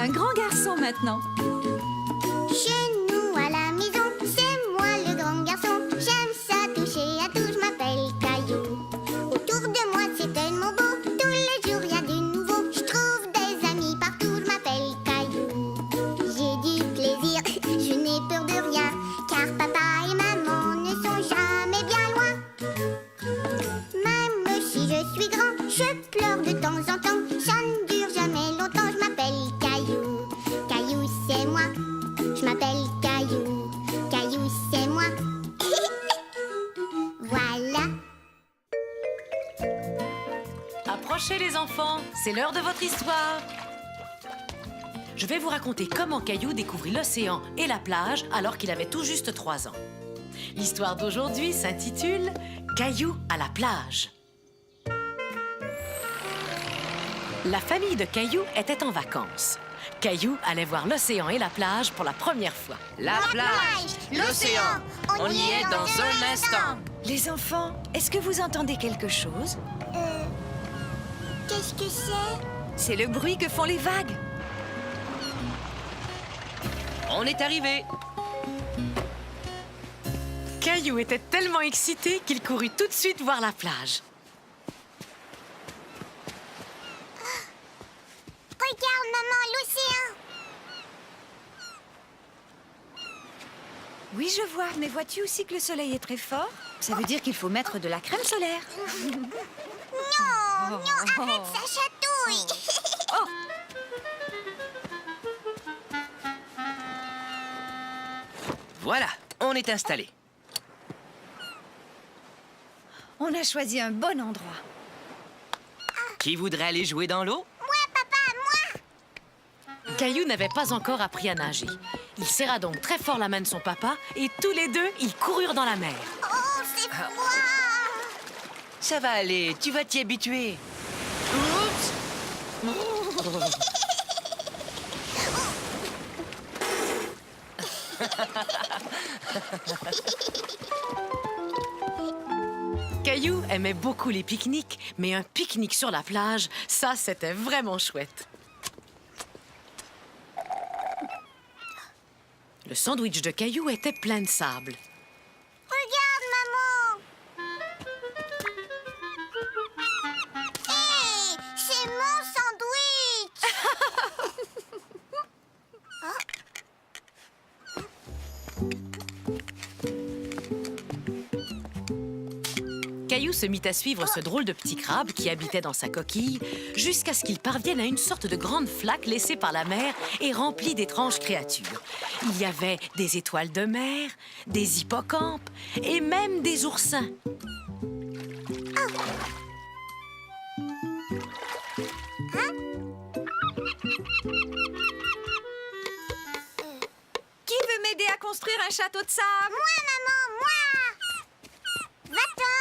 un grand garçon maintenant. Chez nous à la maison, c'est moi le grand garçon. J'aime ça toucher à tout, je m'appelle Caillou. Autour de moi c'est tellement beau, tous les jours il y a du nouveau. Je trouve des amis partout, je m'appelle Caillou. J'ai du plaisir, je n'ai peur de rien, car papa et maman ne sont jamais bien loin. Même si je suis grand, je pleure de temps en temps. Ça ne dure jamais longtemps, je m'appelle Caillou. Caillou c'est moi, je m'appelle Caillou. Caillou c'est moi. Voilà. Approchez les enfants, c'est l'heure de votre histoire. Je vais vous raconter comment Caillou découvrit l'océan et la plage alors qu'il avait tout juste 3 ans. L'histoire d'aujourd'hui s'intitule « Caillou à la plage ». La famille de Caillou était en vacances. Caillou allait voir l'océan et la plage pour la première fois. La plage, l'océan, on y est dans un instant. Les enfants, est-ce que vous entendez quelque chose? Qu'est-ce que c'est? C'est le bruit que font les vagues. On est arrivé. Caillou était tellement excité qu'il courut tout de suite voir la plage. Regarde maman, l'océan. Oui, je vois, mais vois-tu aussi que le soleil est très fort? Ça veut dire qu'il faut mettre de la crème solaire. Non, non, arrête, ça chatouille. Voilà, on est installé. On a choisi un bon endroit. Qui voudrait aller jouer dans l'eau? Moi, papa, moi. Caillou n'avait pas encore appris à nager. Il serra donc très fort la main de son papa et tous les deux, ils coururent dans la mer. Oh, c'est froid. Ça va aller, tu vas t'y habituer. Oups! Caillou aimait beaucoup les pique-niques, mais un pique-nique sur la plage, ça, c'était vraiment chouette. Le sandwich de Caillou était plein de sable. Regarde, maman. Hé, c'est mon sandwich. Caillou se mit à suivre ce drôle de petit crabe qui habitait dans sa coquille jusqu'à ce qu'il parvienne à une sorte de grande flaque laissée par la mer et remplie d'étranges créatures. Il y avait des étoiles de mer, des hippocampes et même des oursins. Qui veut m'aider à construire un château de sable? Moi, maman, moi. Va-t'en.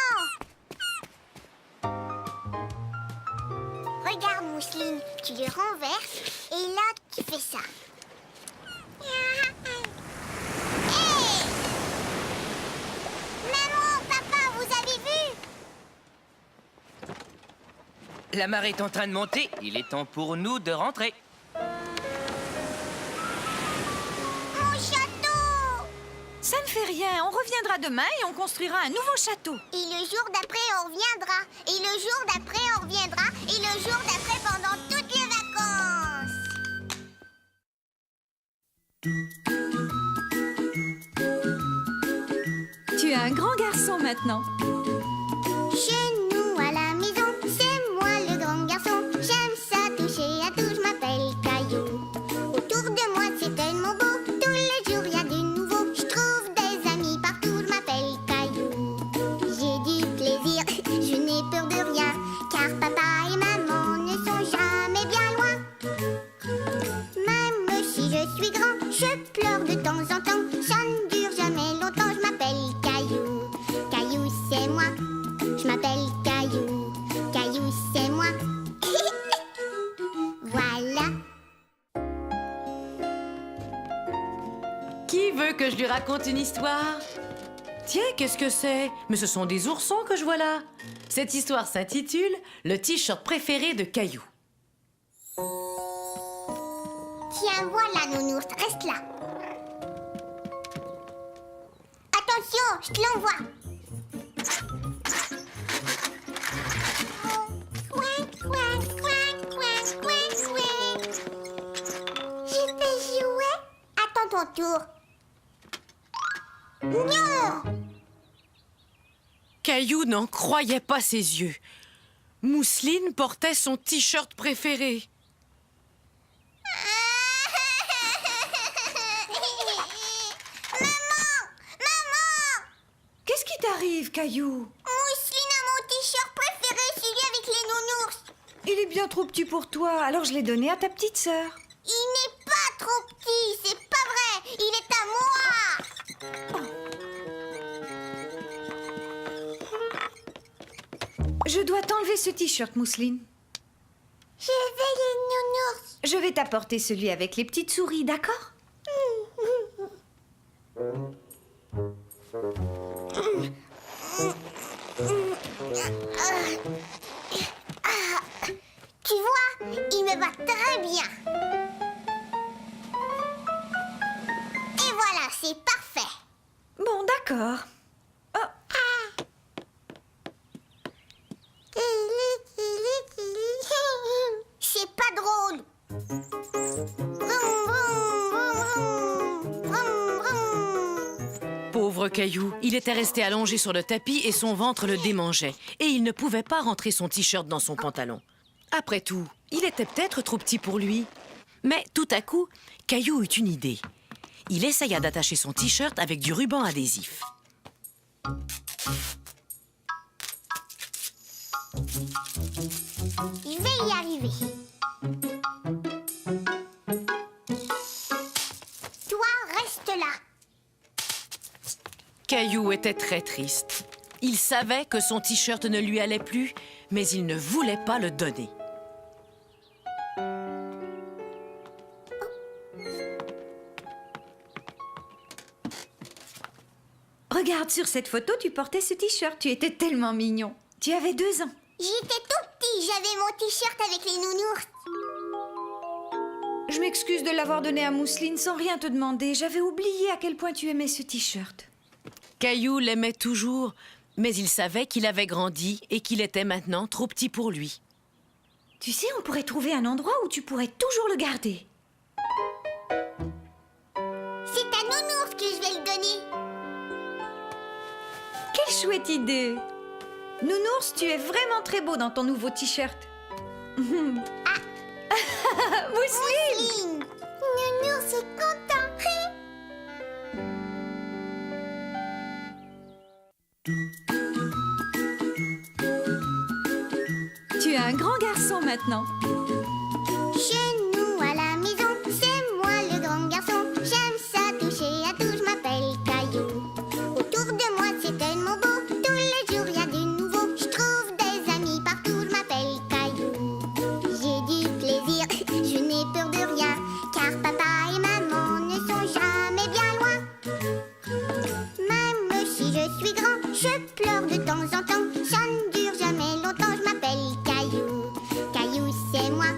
Regarde, Mousseline, tu les renverses et là, tu fais ça. Hey! Maman, papa, vous avez vu? La marée est en train de monter, il est temps pour nous de rentrer. Mon château! Ça ne fait rien, on reviendra demain et on construira un nouveau château. Et le jour d'après, on reviendra. Et le jour d'après, on reviendra. Et le jour d'après, pendant toutes les vacances. Tu es un grand garçon maintenant. Chez nous à la maison, c'est moi le grand garçon. J'aime ça toucher à tout, je m'appelle Caillou. Autour de moi, c'est tellement beau. Tous les jours, il y a du nouveau. Je trouve des amis partout, je m'appelle Caillou. J'ai du plaisir, je n'ai peur de rien, car papa et maman ne sont jamais bien loin. Même si je suis grand, je pleure de temps en temps. Ça ne dure jamais longtemps, je m'appelle Caillou. Caillou, c'est moi. Je m'appelle Caillou. Caillou, c'est moi. Voilà. Qui veut que je lui raconte une histoire? Tiens, qu'est-ce que c'est? Mais ce sont des oursons que je vois là. Cette histoire s'intitule « Le t-shirt préféré de Caillou ». Tiens, voilà, nounours, reste là. Attention, je te l'envoie. Je vais jouer. Attends ton tour. Non! Caillou n'en croyait pas ses yeux. Mousseline portait son t-shirt préféré. Qu'est-ce qui t'arrive, Caillou? Mousseline a mon t-shirt préféré, celui avec les nounours. Il est bien trop petit pour toi, alors je l'ai donné à ta petite sœur. Il n'est pas trop petit, c'est pas vrai. Il est à moi. Je dois t'enlever ce t-shirt, Mousseline. Je vais les nounours. Je vais t'apporter celui avec les petites souris, d'accord? Tu vois, il me va très bien. Et voilà, c'est parfait. Bon, d'accord. Oh, C'est pas drôle. Vroom, vroom, vroom, vroom, vroom. Pauvre Caillou, il était resté allongé sur le tapis et son ventre le démangeait. Et il ne pouvait pas rentrer son t-shirt dans son pantalon. Après tout, il était peut-être trop petit pour lui. Mais tout à coup, Caillou eut une idée. Il essaya d'attacher son t-shirt avec du ruban adhésif. Je vais y arriver. Toi, reste là. Caillou était très triste. Il savait que son t-shirt ne lui allait plus, mais il ne voulait pas le donner. regarde, sur cette photo, tu portais ce t-shirt. Tu étais tellement mignon. Tu avais 2 ans. J'étais tout petit, j'avais mon t-shirt avec les nounours. Je m'excuse de l'avoir donné à Mousseline sans rien te demander. J'avais oublié à quel point tu aimais ce t-shirt. Caillou l'aimait toujours, mais il savait qu'il avait grandi et qu'il était maintenant trop petit pour lui. Tu sais, on pourrait trouver un endroit où tu pourrais toujours le garder. C'est à nounours que je vais le donner. Quelle chouette idée! Nounours, tu es vraiment très beau dans ton nouveau t-shirt. Mousseline! Mousseline. Nounours est content. Tu es un grand garçon maintenant. Chez nous à la maison, c'est moi le grand garçon. J'aime ça toucher à tout, je m'appelle Caillou. Autour de moi c'est tellement beau, tous les jours y a du nouveau. Je trouve des amis partout, je m'appelle Caillou. J'ai du plaisir, je n'ai peur de rien, car papa et maman ne sont jamais bien loin. Même si je suis grand, je pleure de temps en temps. Ça ne dure jamais longtemps, je m'appelle Caillou. Caillou c'est moi,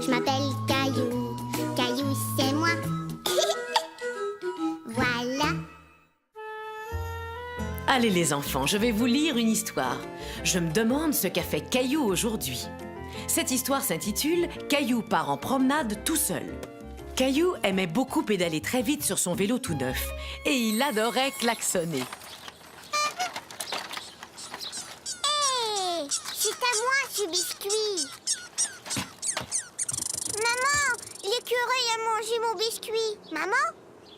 je m'appelle Caillou. Caillou c'est moi. Voilà. Allez les enfants, je vais vous lire une histoire. Je me demande ce qu'a fait Caillou aujourd'hui. Cette histoire s'intitule « Caillou part en promenade tout seul ». Caillou aimait beaucoup pédaler très vite sur son vélo tout neuf et il adorait klaxonner. Hé, c'est à moi ce biscuit. Maman, l'écureuil a mangé mon biscuit. Maman,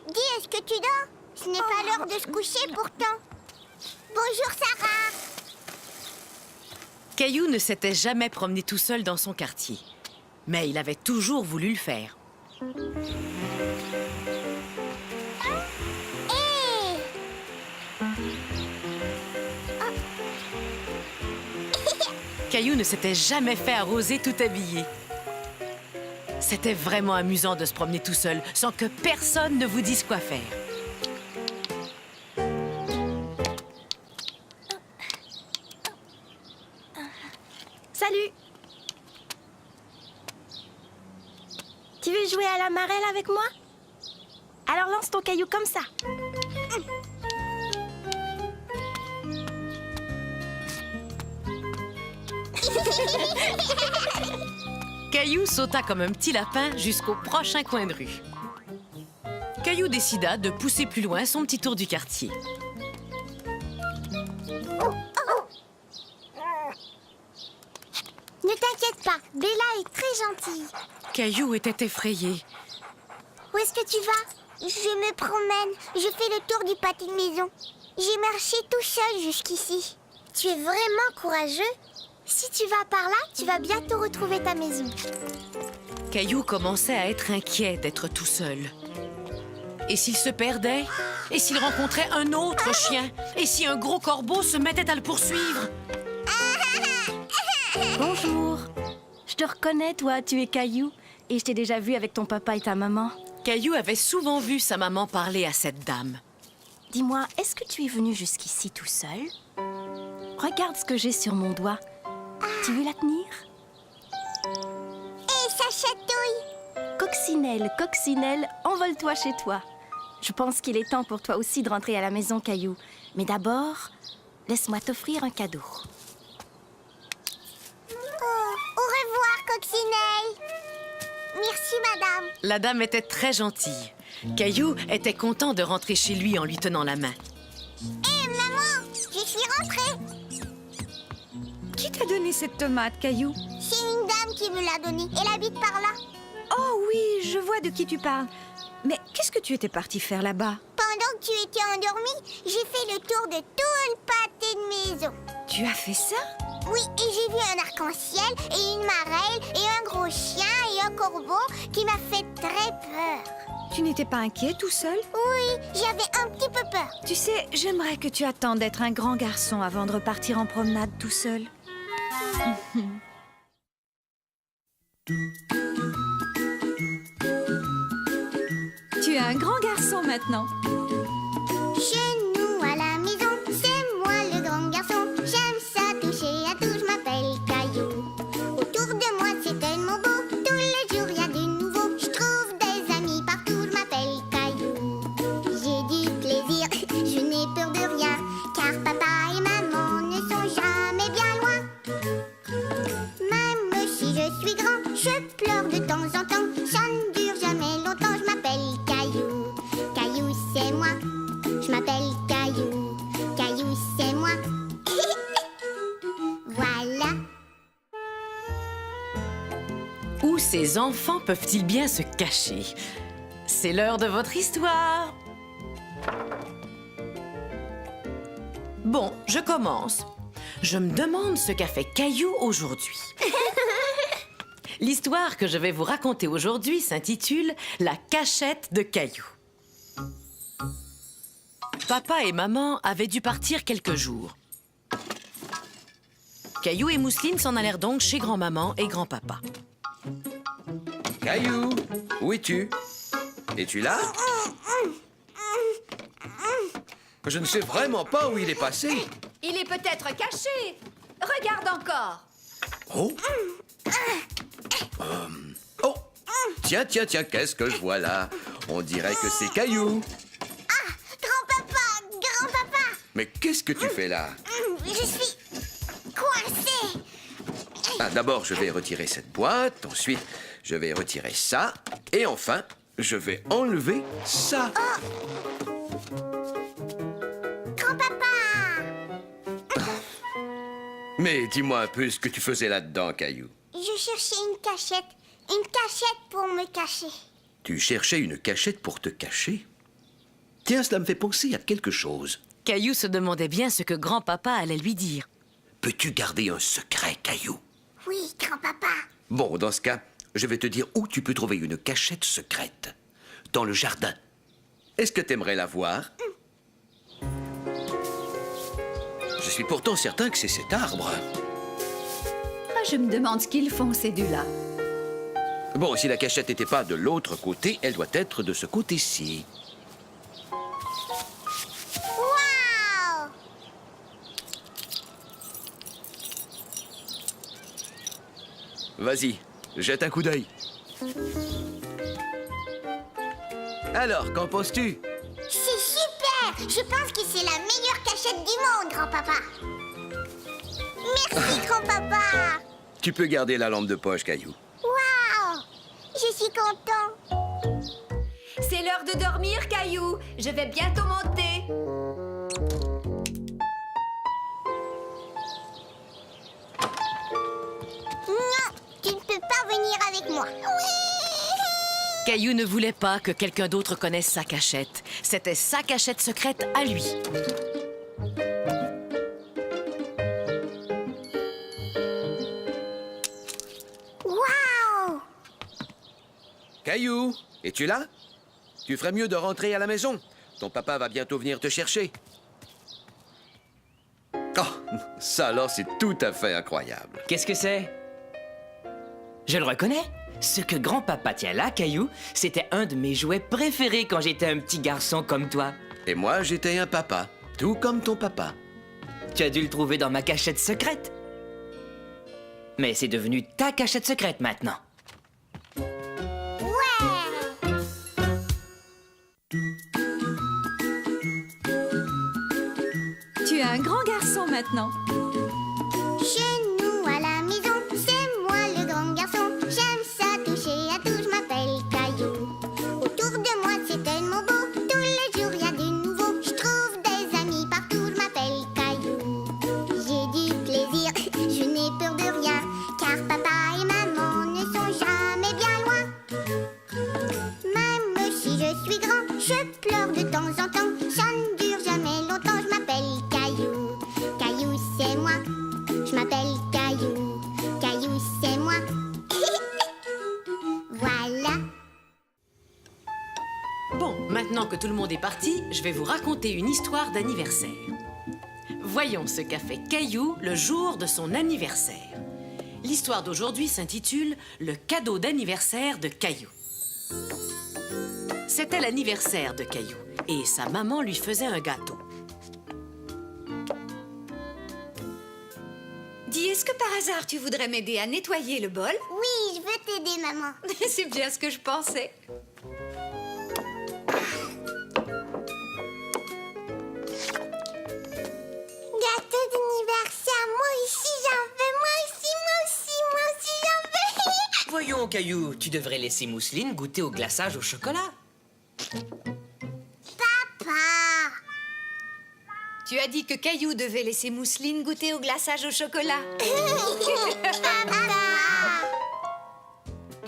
dis, est-ce que tu dors? Ce n'est pas l'heure de se coucher pourtant. Bonjour Sarah. Caillou ne s'était jamais promené tout seul dans son quartier, mais il avait toujours voulu le faire. Hé. Caillou ne s'était jamais fait arroser tout habillé. C'était vraiment amusant de se promener tout seul, sans que personne ne vous dise quoi faire. Salut! Tu veux jouer à la marelle avec moi? Alors lance ton caillou comme ça. Caillou sauta comme un petit lapin jusqu'au prochain coin de rue. Caillou décida de pousser plus loin son petit tour du quartier. Ne t'inquiète pas, Bella est très gentille. Caillou était effrayé. Où est-ce que tu vas? Je me promène. Je fais le tour du pâté de maison. J'ai marché tout seul jusqu'ici. Tu es vraiment courageux. Si tu vas par là, tu vas bientôt retrouver ta maison. Caillou commençait à être inquiet d'être tout seul. Et s'il se perdait? Et s'il rencontrait un autre chien? Et si un gros corbeau se mettait à le poursuivre? Bonjour. Je te reconnais, toi, tu es Caillou. Et je t'ai déjà vu avec ton papa et ta maman. Caillou avait souvent vu sa maman parler à cette dame. Dis-moi, est-ce que tu es venu jusqu'ici tout seul? Regarde ce que j'ai sur mon doigt. Tu veux la tenir? Et ça chatouille. Coccinelle, Coccinelle, envole-toi chez toi. Je pense qu'il est temps pour toi aussi de rentrer à la maison, Caillou. Mais d'abord, laisse-moi t'offrir un cadeau. Oh, au revoir, Coccinelle. Merci, madame. La dame était très gentille. Caillou était content de rentrer chez lui en lui tenant la main. Hé, maman, je suis rentrée. Qui t'a donné cette tomate, Caillou? C'est une dame qui me l'a donnée. Elle habite par là. Oh oui, je vois de qui tu parles. Mais qu'est-ce que tu étais parti faire là-bas? Pendant que tu étais endormie, j'ai fait le tour de tout le pâté de maison. Tu as fait ça? Oui, et j'ai vu un arc-en-ciel et une marelle et un gros chien et un corbeau qui m'a fait très peur. Tu n'étais pas inquiet tout seul? Oui, j'avais un petit peu peur. Tu sais, j'aimerais que tu attendes d'être un grand garçon avant de repartir en promenade tout seul. Tu es un grand garçon maintenant. Chez nous à la maison, c'est moi le grand garçon. J'aime ça toucher à tout, je m'appelle Caillou. Autour de moi c'est tellement beau, tous les jours il y a du nouveau. Je trouve des amis partout, je m'appelle Caillou. J'ai du plaisir, je n'ai peur de rien, car papa et maman ne sont jamais bien loin. Même si je suis grand, je pleure de temps en temps. Ça ne dure jamais longtemps, je m'appelle Caillou. Caillou c'est moi, je m'appelle Caillou. Caillou c'est moi. Voilà. Où ces enfants peuvent-ils bien se cacher? C'est l'heure de votre histoire. Bon, je commence. Je me demande ce qu'a fait Caillou aujourd'hui. L'histoire que je vais vous raconter aujourd'hui s'intitule « La cachette de Caillou ». Papa et maman avaient dû partir quelques jours. Caillou et Mousseline s'en allèrent donc chez grand-maman et grand-papa. Caillou, où es-tu? Es-tu là? Je ne sais vraiment pas où il est passé. Il est peut-être caché. Regarde encore. Oh! Oh! Tiens, tiens, tiens, qu'est-ce que je vois là? On dirait que c'est Caillou. Grand-papa. Mais qu'est-ce que tu fais là? Je suis coincée. Ah, d'abord, je vais retirer cette boîte. Ensuite, je vais retirer ça. Et enfin, je vais enlever ça. Grand-papa. Mais dis-moi un peu ce que tu faisais là-dedans, Caillou. Je cherchais une cachette. Une cachette pour me cacher. Tu cherchais une cachette pour te cacher? Tiens, cela me fait penser à quelque chose. Caillou se demandait bien ce que grand-papa allait lui dire. Peux-tu garder un secret, Caillou? Oui, grand-papa. Bon, dans ce cas, je vais te dire où tu peux trouver une cachette secrète. Dans le jardin. Est-ce que t'aimerais la voir? Je suis pourtant certain que c'est cet arbre. Ah, je me demande ce qu'ils font, ces deux-là. Bon, si la cachette n'était pas de l'autre côté, elle doit être de ce côté-ci. Waouh! Vas-y, jette un coup d'œil. Alors, qu'en penses-tu? C'est super! Je pense que c'est la meilleure cachette du monde, grand-papa. Merci, grand-papa. Tu peux garder la lampe de poche, Caillou. Waouh! Je suis content. C'est l'heure de dormir, Caillou. Je vais bientôt monter. Non, tu ne peux pas venir avec moi. Oui! Caillou ne voulait pas que quelqu'un d'autre connaisse sa cachette. C'était sa cachette secrète à lui. Waouh! Caillou, es-tu là? Tu ferais mieux de rentrer à la maison. Ton papa va bientôt venir te chercher. Oh, ça alors, c'est tout à fait incroyable. Qu'est-ce que c'est? Je le reconnais. Ce que grand-papa tient là, Caillou, c'était un de mes jouets préférés quand j'étais un petit garçon comme toi. Et moi, j'étais un papa, tout comme ton papa. Tu as dû le trouver dans ma cachette secrète. Mais c'est devenu ta cachette secrète maintenant. Ouais! Tu es un grand garçon maintenant. Chez nous à la maison, c'est moi le grand garçon. J'aime ça toucher à tout, je m'appelle Caillou. Autour de moi c'est tellement beau, tous les jours il y a du nouveau. Je trouve des amis partout, je m'appelle Caillou. J'ai du plaisir, je n'ai peur de rien, car papa et maman ne sont jamais bien loin. Même si je suis grand, je pleure de temps en temps. Ça ne dure jamais longtemps, je m'appelle Caillou. Caillou c'est moi, je m'appelle Caillou. Caillou c'est moi. Voilà. Bon, maintenant que tout le monde est parti, je vais vous raconter une histoire d'anniversaire. Voyons ce qu'a fait Caillou le jour de son anniversaire. L'histoire d'aujourd'hui s'intitule « Le cadeau d'anniversaire de Caillou ». C'était l'anniversaire de Caillou et sa maman lui faisait un gâteau. Dis, est-ce que par hasard tu voudrais m'aider à nettoyer le bol? Oui, je veux t'aider, maman. C'est bien ce que je pensais. Gâteau d'anniversaire, moi aussi j'en veux, moi aussi j'en veux. Voyons, Caillou, tu devrais laisser Mousseline goûter au glaçage au chocolat. Papa. Tu as dit que Caillou devait laisser Mousseline goûter au glaçage au chocolat.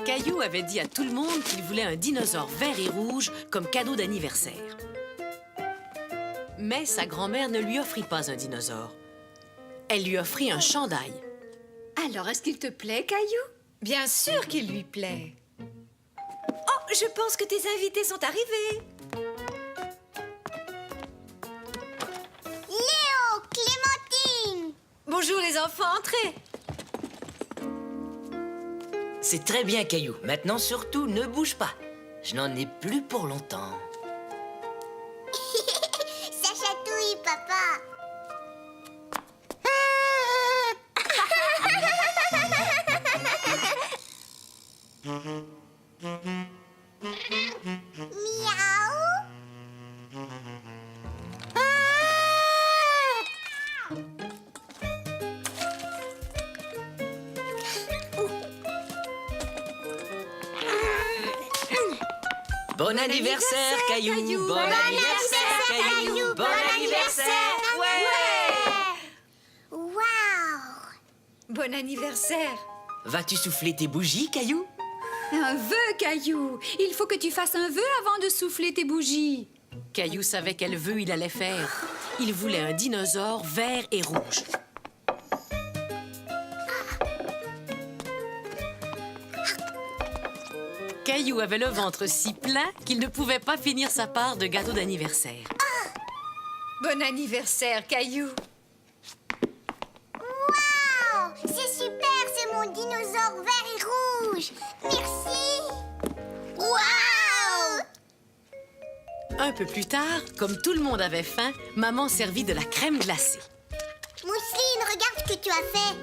Caillou avait dit à tout le monde qu'il voulait un dinosaure vert et rouge comme cadeau d'anniversaire. Mais sa grand-mère ne lui offrit pas un dinosaure. Elle lui offrit un chandail. Alors, est-ce qu'il te plaît, Caillou? Bien sûr qu'il lui plaît. Oh, je pense que tes invités sont arrivés. Léo, Clémentine. Bonjour les enfants, entrez. C'est très bien, Caillou. Maintenant, surtout, ne bouge pas. Je n'en ai plus pour longtemps. Ça chatouille, papa. Miaou. Bon anniversaire, Caillou. Bon anniversaire, Caillou. Bon anniversaire. Waouh. Bon anniversaire. Vas-tu souffler tes bougies, Caillou? Un vœu, Caillou. Il faut que tu fasses un vœu avant de souffler tes bougies. Caillou savait quel vœu il allait faire. Il voulait un dinosaure vert et rouge. Caillou avait le ventre si plein qu'il ne pouvait pas finir sa part de gâteau d'anniversaire. Bon anniversaire, Caillou. Waouh. C'est super, c'est mon dinosaure vert et rouge. Merci. Waouh. Un peu plus tard, comme tout le monde avait faim, maman servit de la crème glacée. Mousseline, regarde ce que tu as fait.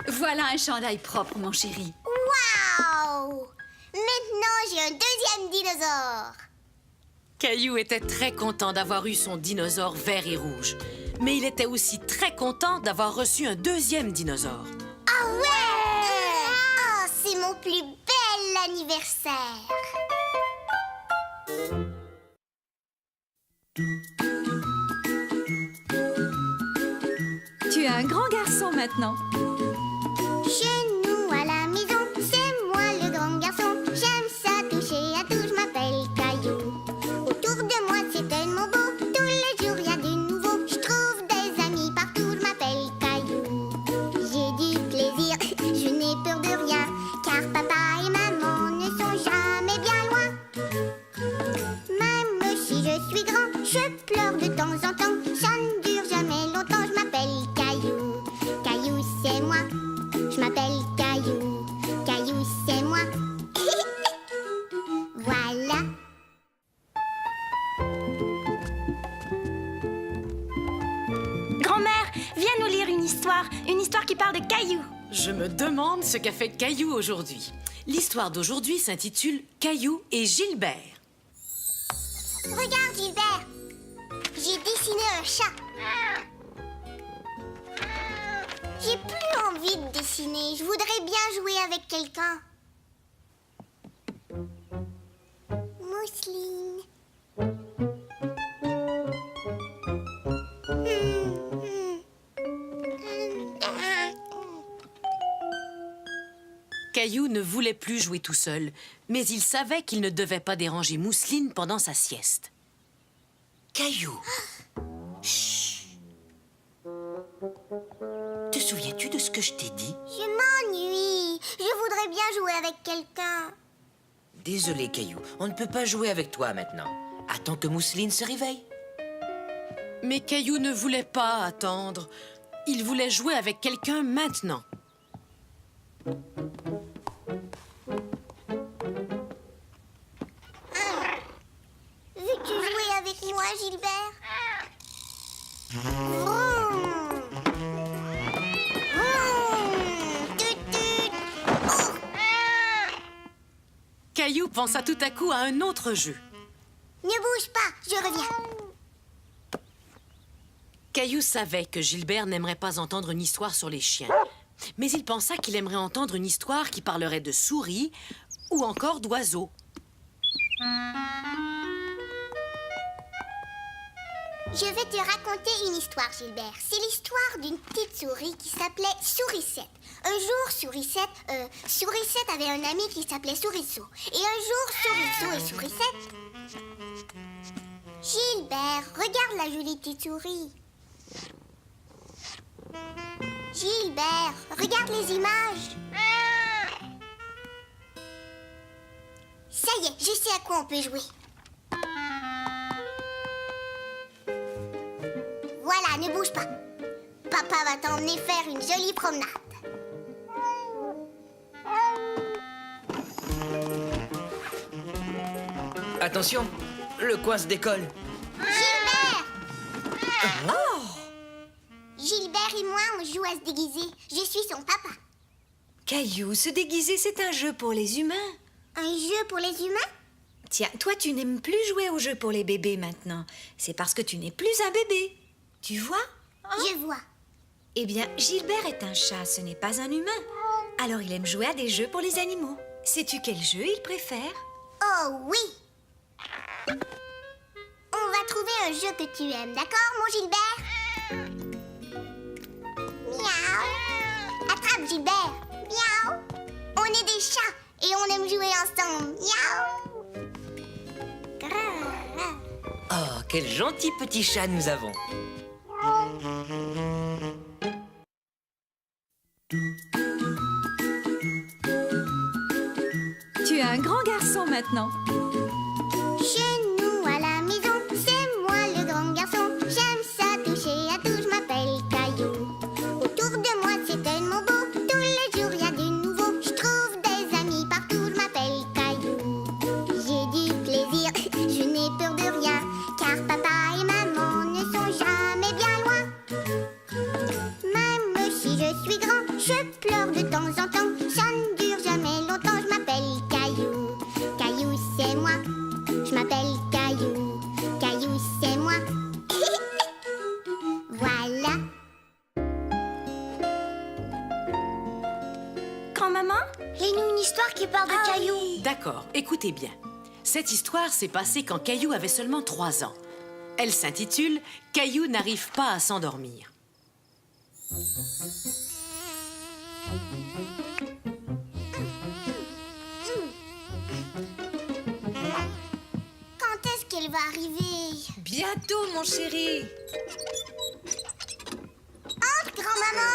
Voilà un chandail propre, mon chéri. Waouh. maintenant, j'ai un deuxième dinosaure. Caillou était très content d'avoir eu son dinosaure vert et rouge. Mais il était aussi très content d'avoir reçu un deuxième dinosaure. Ah ouais! Oh, c'est mon plus bel anniversaire. Tu es un grand garçon maintenant. Chez nous à la maison, c'est moi le grand garçon. J'aime ça toucher à tout, je m'appelle Caillou. Autour de moi c'est tellement beau, tous les jours il y a du nouveau. Je trouve des amis partout, je m'appelle Caillou. J'ai du plaisir, je n'ai peur de rien, car papa et maman ne sont jamais bien loin. Même si je suis grand, je pleure de temps en temps. Ça ne dure jamais longtemps, je m'appelle Caillou. Caillou c'est moi, je m'appelle Caillou. Caillou c'est moi. Voilà. Grand-mère, viens nous lire une histoire qui parle de Caillou. Je me demande ce qu'a fait Caillou aujourd'hui. L'histoire d'aujourd'hui s'intitule Caillou et Gilbert. Regarde Gilbert, j'ai dessiné un chat. J'ai plus envie de dessiner, je voudrais bien jouer avec quelqu'un. Mousseline. Caillou ne voulait plus jouer tout seul, mais il savait qu'il ne devait pas déranger Mousseline pendant sa sieste. Caillou. Chut. Te souviens-tu de ce que je t'ai dit? Je m'ennuie, je voudrais bien jouer avec quelqu'un. Désolé, Caillou, on ne peut pas jouer avec toi maintenant. Attends que Mousseline se réveille. Mais Caillou ne voulait pas attendre. Il voulait jouer avec quelqu'un maintenant. Veux-tu jouer avec moi, Gilbert? Vroom. Vroom. Tut, tut. Oh. Caillou pensa tout à coup à un autre jeu. Ne bouge pas, je reviens. Caillou savait que Gilbert n'aimerait pas entendre une histoire sur les chiens. Mais il pensa qu'il aimerait entendre une histoire qui parlerait de souris ou encore d'oiseaux. Je vais te raconter une histoire, Gilbert. C'est l'histoire d'une petite souris qui s'appelait Sourisette. Un jour, Sourisette avait un ami qui s'appelait Sourisseau. Et un jour, Sourisseau et Sourisette... Gilbert, regarde la jolie petite souris. Gilbert, regarde les images. Ça y est, je sais à quoi on peut jouer. Voilà, ne bouge pas. Papa va t'emmener faire une jolie promenade. Attention, le coin se décolle. Gilbert! Gilbert et moi, on joue à se déguiser. Je suis son papa. Caillou, se déguiser, c'est un jeu pour les humains. Un jeu pour les humains? Tiens, toi, tu n'aimes plus jouer aux jeux pour les bébés maintenant. C'est parce que tu n'es plus un bébé. Tu vois? Je vois. Eh bien, Gilbert est un chat, ce n'est pas un humain. Alors il aime jouer à des jeux pour les animaux. Sais-tu quel jeu il préfère? Oh oui! On va trouver un jeu que tu aimes, d'accord, mon Gilbert? Miaou! Attrape, Gilbert! Miaou! On est des chats et on aime jouer ensemble. Miaou! Grrr. Oh, quel gentil petit chat nous avons. Tu es un grand garçon maintenant. Chez nous à la maison, c'est moi le grand garçon. J'aime ça toucher à tout, je m'appelle Caillou. Autour de moi c'est tellement beau, tous les jours il y a du nouveau. Je trouve des amis partout, je m'appelle Caillou. J'ai du plaisir, je n'ai peur de rien, car papa et maman ne sont jamais bien loin. Même si je suis grand, je pleure de temps en temps. Ça ne dure jamais longtemps, je m'appelle Caillou. maman? Lis-nous une histoire qui parle de Caillou. D'accord, écoutez bien. Cette histoire s'est passée quand Caillou avait seulement 3 ans. Elle s'intitule « Caillou n'arrive pas à s'endormir ». Quand est-ce qu'elle va arriver? Bientôt, mon chéri. Entre, grand-maman.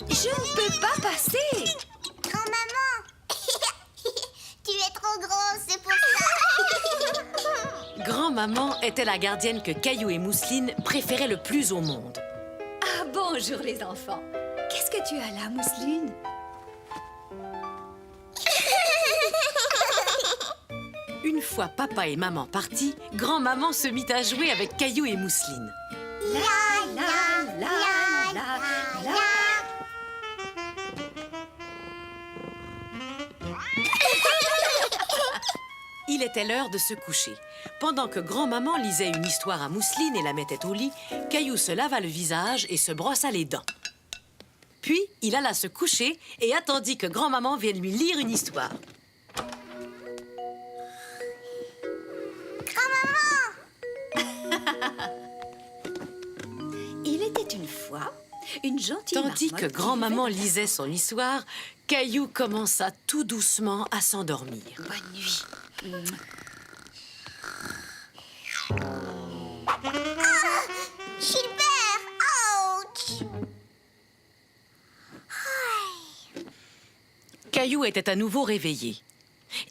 Je ne peux pas passer. Grand-maman. Tu es trop grosse, c'est pour ça. Grand-maman était la gardienne que Caillou et Mousseline préféraient le plus au monde. Ah, bonjour les enfants. Qu'est-ce que tu as là, Mousseline? Une fois papa et maman partis, grand-maman se mit à jouer avec Caillou et Mousseline. La, la, la, la, la. Il était l'heure de se coucher. Pendant que grand-maman lisait une histoire à Mousseline et la mettait au lit, Caillou se lava le visage et se brossa les dents. Puis, il alla se coucher et attendit que grand-maman vienne lui lire une histoire. Il était une fois une gentille Tandis marmotte que qui grand-maman vivait- lisait son histoire, Caillou commença tout doucement à s'endormir. Bonne nuit. Gilbert, ouch. Caillou était à nouveau réveillé.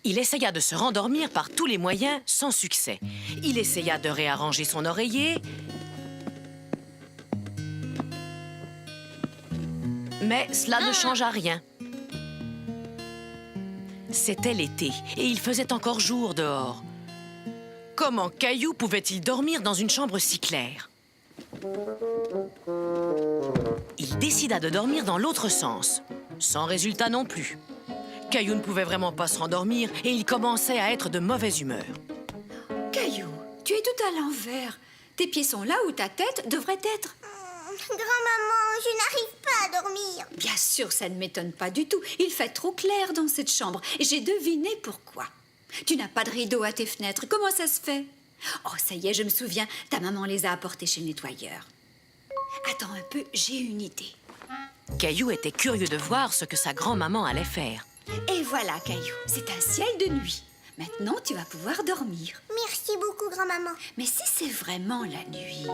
Il essaya de se rendormir par tous les moyens, sans succès. Il essaya de réarranger son oreiller, mais cela ne changea rien. C'était l'été et il faisait encore jour dehors. Comment Caillou pouvait-il dormir dans une chambre si claire? Il décida de dormir dans l'autre sens, sans résultat non plus. Caillou ne pouvait vraiment pas se rendormir et il commençait à être de mauvaise humeur. Caillou, tu es tout à l'envers. Tes pieds sont là où ta tête devrait être. Grand-maman, je n'arrive pas à dormir. Bien sûr, ça ne m'étonne pas du tout. Il fait trop clair dans cette chambre et j'ai deviné pourquoi. Tu n'as pas de rideau à tes fenêtres. Comment ça se fait? Oh, ça y est, je me souviens. Ta maman les a apportés chez le nettoyeur. Attends un peu, j'ai une idée. Caillou était curieux de voir ce que sa grand-maman allait faire. Et voilà, Caillou, c'est un ciel de nuit. Maintenant, tu vas pouvoir dormir. Merci beaucoup, grand-maman. Mais si c'est vraiment la nuit,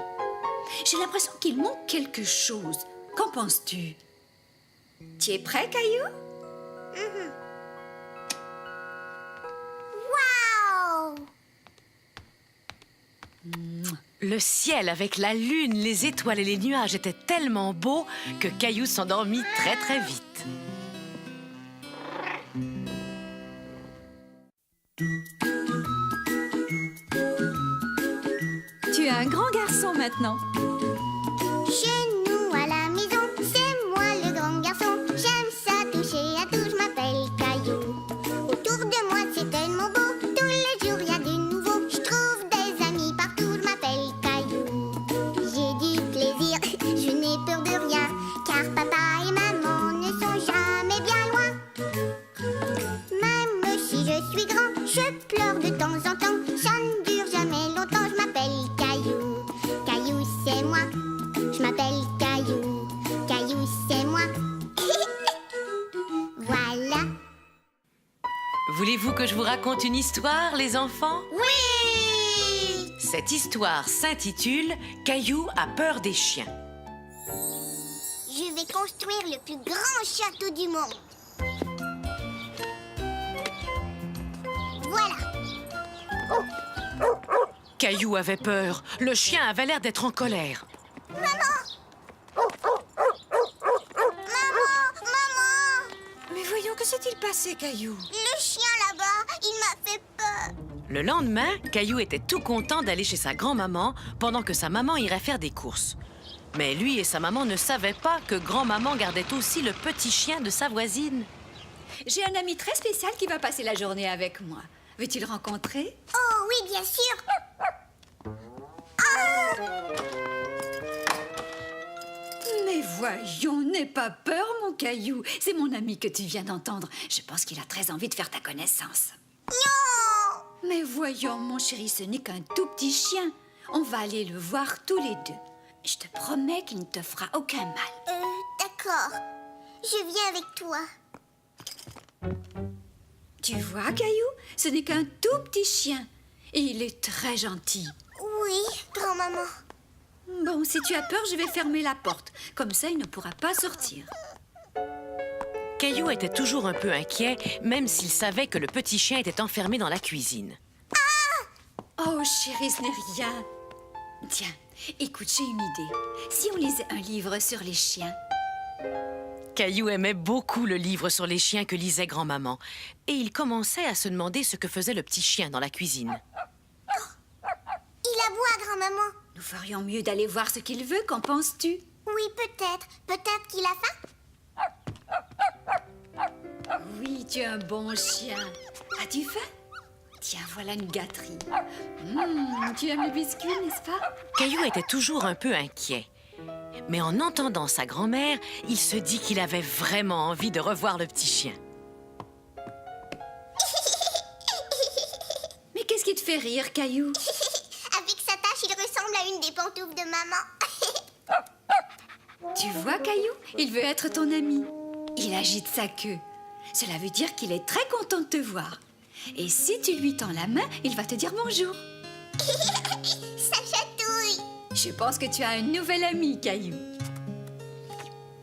j'ai l'impression qu'il manque quelque chose. Qu'en penses-tu? Tu es prêt, Caillou? Waouh! Le ciel avec la lune, les étoiles et les nuages étaient tellement beaux que Caillou s'endormit très très vite. Tu es un grand garçon maintenant. Chez nous à la maison, c'est moi le grand garçon. J'aime ça toucher à tout, je m'appelle Caillou. Autour de moi c'est tellement beau, tous les jours il y a du nouveau. Je trouve des amis partout, je m'appelle Caillou. J'ai du plaisir, je n'ai peur de rien, car papa et maman ne sont jamais bien loin. Même si je suis grand, je pleure de temps en temps. Ça ne dure jamais longtemps, je m'appelle Caillou. Caillou c'est moi, je m'appelle Caillou. Caillou c'est moi. Voilà. Voulez-vous que je vous raconte une histoire, les enfants? Oui! Cette histoire s'intitule « Caillou a peur des chiens ». Je vais construire le plus grand château du monde. Voilà. Caillou avait peur. Le chien avait l'air d'être en colère. Maman! Mais voyons, que s'est-il passé, Caillou? Le chien là-bas, il m'a fait peur. Le lendemain, Caillou était tout content d'aller chez sa grand-maman pendant que sa maman irait faire des courses. Mais lui et sa maman ne savaient pas que grand-maman gardait aussi le petit chien de sa voisine. J'ai un ami très spécial qui va passer la journée avec moi. Veux-tu le rencontrer? Oh oui, bien sûr. Mais voyons, n'aie pas peur, mon Caillou. C'est mon ami que tu viens d'entendre. Je pense qu'il a très envie de faire ta connaissance. Non! Mais voyons, mon chéri, ce n'est qu'un tout petit chien. On va aller le voir tous les deux. Je te promets qu'il ne te fera aucun mal. D'accord. Je viens avec toi. Tu vois, Caillou, ce n'est qu'un tout petit chien. Et il est très gentil. Oui, grand-maman. Bon, si tu as peur, je vais fermer la porte. Comme ça, il ne pourra pas sortir. Caillou était toujours un peu inquiet, même s'il savait que le petit chien était enfermé dans la cuisine. Oh, chérie, ce n'est rien. Tiens, écoute, j'ai une idée. Si on lisait un livre sur les chiens? Caillou aimait beaucoup le livre sur les chiens que lisait grand-maman. Et il commençait à se demander ce que faisait le petit chien dans la cuisine. Il aboie, grand-maman. Nous ferions mieux d'aller voir ce qu'il veut, qu'en penses-tu? Oui, peut-être. Peut-être qu'il a faim. Oui, tu es un bon chien. As-tu faim? Tiens, voilà une gâterie. Tu aimes les biscuits, n'est-ce pas? Caillou était toujours un peu inquiet. Mais en entendant sa grand-mère, il se dit qu'il avait vraiment envie de revoir le petit chien. Mais qu'est-ce qui te fait rire, Caillou? Avec sa tache, il ressemble à une des pantoufles de maman. Tu vois, Caillou, il veut être ton ami. Il agite sa queue. Cela veut dire qu'il est très content de te voir. Et si tu lui tends la main, il va te dire bonjour. Ça chatouille. Je pense que tu as un nouvel ami, Caillou.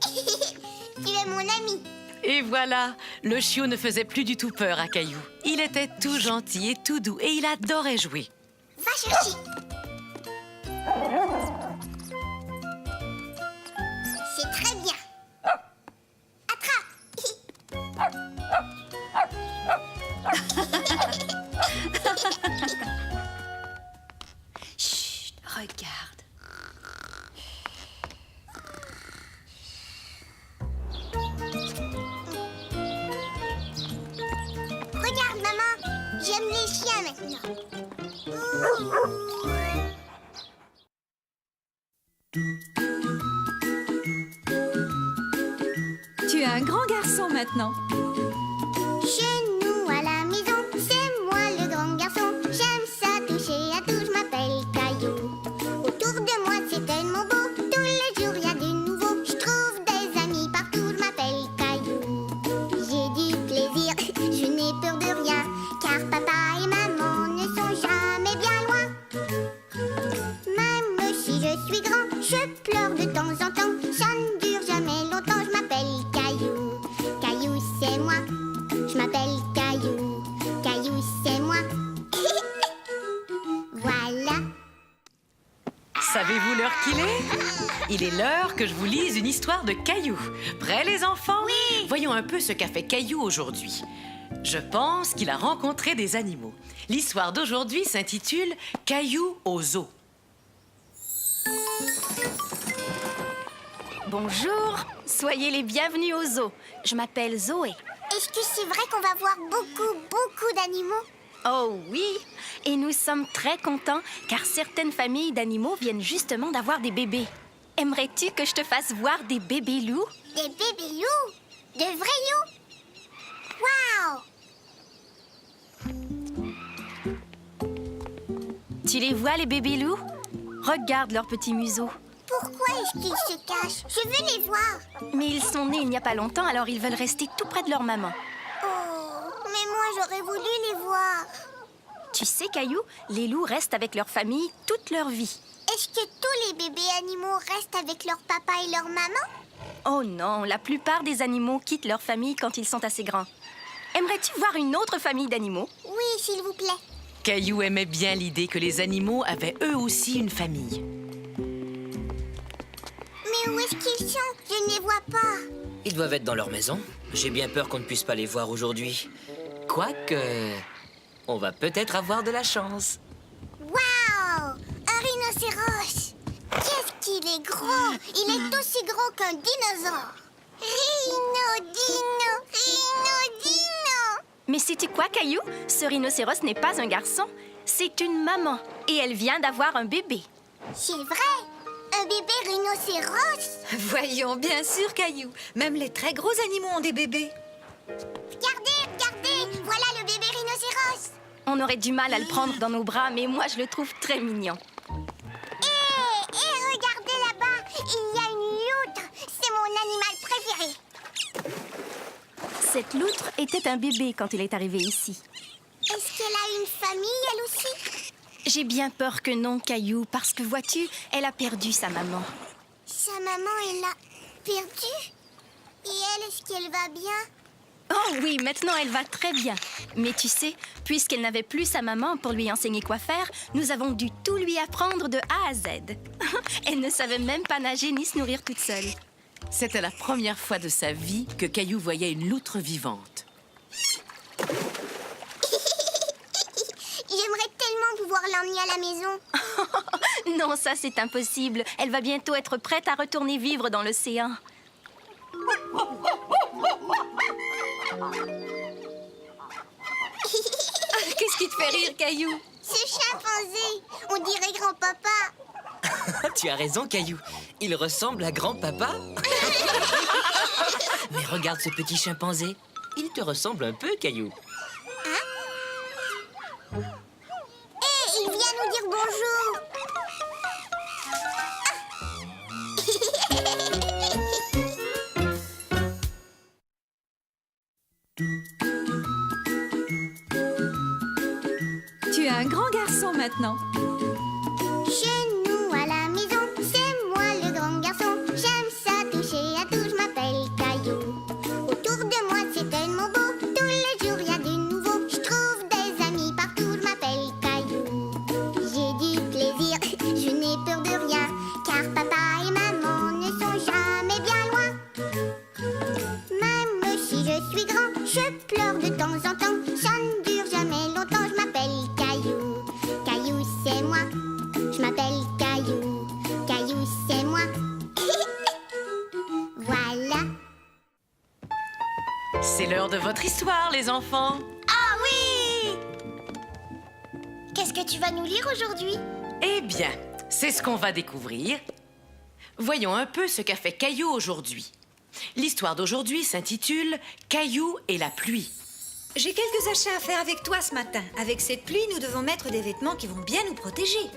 Tu es mon ami. Et voilà, le chiot ne faisait plus du tout peur à Caillou. Il était tout gentil et tout doux et il adorait jouer. Va chercher. C'est très bien. Attrape. Chut, regarde. Regarde, maman. J'aime les chiens maintenant. Tu es un grand garçon maintenant. Chez nous à la maison, c'est moi le grand garçon. J'aime ça toucher à tout, je m'appelle Caillou. Autour de moi c'est tellement beau, tous les jours y a du nouveau. Je trouve des amis partout, je m'appelle Caillou. J'ai du plaisir, je n'ai peur de rien, car papa et maman ne sont jamais bien loin. Même si je suis grand, je pleure de temps en temps. Ça ne dure jamais longtemps, je m'appelle Caillou. Caillou c'est moi, je m'appelle Caillou. Caillou c'est moi. Voilà. Savez-vous l'heure qu'il est? Il est l'heure que je vous lise une histoire de Caillou. Prêts, les enfants? Oui! Voyons un peu ce qu'a fait Caillou aujourd'hui. Je pense qu'il a rencontré des animaux. L'histoire d'aujourd'hui s'intitule « Caillou au zoo ». Bonjour, soyez les bienvenus au zoo. Je m'appelle Zoé. Est-ce que c'est vrai qu'on va voir beaucoup d'animaux? Oh oui, et nous sommes très contents car certaines familles d'animaux viennent justement d'avoir des bébés. Aimerais-tu que je te fasse voir des bébés loups? Des bébés loups? De vrais loups? Waouh! Tu les vois, les bébés loups? Regarde leurs petits museaux. Pourquoi est-ce qu'ils se cachent? Je veux les voir. Mais ils sont nés il n'y a pas longtemps, alors ils veulent rester tout près de leur maman. Oh, mais moi j'aurais voulu les voir. Tu sais, Caillou, les loups restent avec leur famille toute leur vie. Est-ce que tous les bébés animaux restent avec leur papa et leur maman? Oh non, la plupart des animaux quittent leur famille quand ils sont assez grands. Aimerais-tu voir une autre famille d'animaux? Oui, s'il vous plaît. Caillou aimait bien l'idée que les animaux avaient eux aussi une famille. Mais où est-ce qu'ils sont? Je ne les vois pas. Ils doivent être dans leur maison. J'ai bien peur qu'on ne puisse pas les voir aujourd'hui. Quoique, on va peut-être avoir de la chance. Waouh! Un rhinocéros! Qu'est-ce qu'il est gros! Il est aussi gros qu'un dinosaure! Rhino-dino! Mais sais-tu quoi, Caillou? Ce rhinocéros n'est pas un garçon, c'est une maman. Et elle vient d'avoir un bébé. C'est vrai! Un bébé rhinocéros? Voyons, bien sûr, Caillou. Même les très gros animaux ont des bébés. Regardez, voilà le bébé rhinocéros. On aurait du mal à le prendre dans nos bras, mais moi je le trouve très mignon. Et regardez là-bas, il y a une loutre. C'est mon animal préféré. Cette loutre était un bébé quand il est arrivé ici. Est-ce qu'elle a une famille, elle aussi? J'ai bien peur que non, Caillou, parce que vois-tu, elle a perdu sa maman. Sa maman, elle l'a perdue? Et elle, est-ce qu'elle va bien? Oh oui, maintenant elle va très bien. Mais tu sais, puisqu'elle n'avait plus sa maman pour lui enseigner quoi faire, nous avons dû tout lui apprendre de A à Z. Elle ne savait même pas nager ni se nourrir toute seule. C'était la première fois de sa vie que Caillou voyait une loutre vivante. J'aimerais tellement pouvoir l'emmener à la maison. Non, ça c'est impossible. Elle va bientôt être prête à retourner vivre dans l'océan. Qu'est-ce qui te fait rire, Caillou? Ce chimpanzé, on dirait grand-papa. Tu as raison, Caillou. Il ressemble à grand-papa. Mais regarde ce petit chimpanzé. Il te ressemble un peu, Caillou. Il vient nous dire bonjour. Tu es un grand garçon maintenant. Chez nous à la maison, c'est moi le grand garçon. J'aime ça toucher à tout, je m'appelle Caillou. Autour de moi c'est tellement beau, tous les jours il y a du nouveau. Je trouve des amis partout, je m'appelle Caillou. J'ai du plaisir, je n'ai peur de rien, car papa et maman ne sont jamais bien loin. Même si je suis grand, je pleure de temps en temps. Ça ne dure jamais longtemps, je m'appelle Caillou. Caillou c'est moi, je m'appelle Caillou. Caillou c'est moi. Voilà. C'est l'heure de votre histoire, les enfants. Ah oui! Qu'est-ce que tu vas nous lire aujourd'hui? Eh bien, c'est ce qu'on va découvrir. Voyons un peu ce qu'a fait Caillou aujourd'hui. L'histoire d'aujourd'hui s'intitule « Caillou et la pluie ». J'ai quelques achats à faire avec toi ce matin. Avec cette pluie, nous devons mettre des vêtements qui vont bien nous protéger.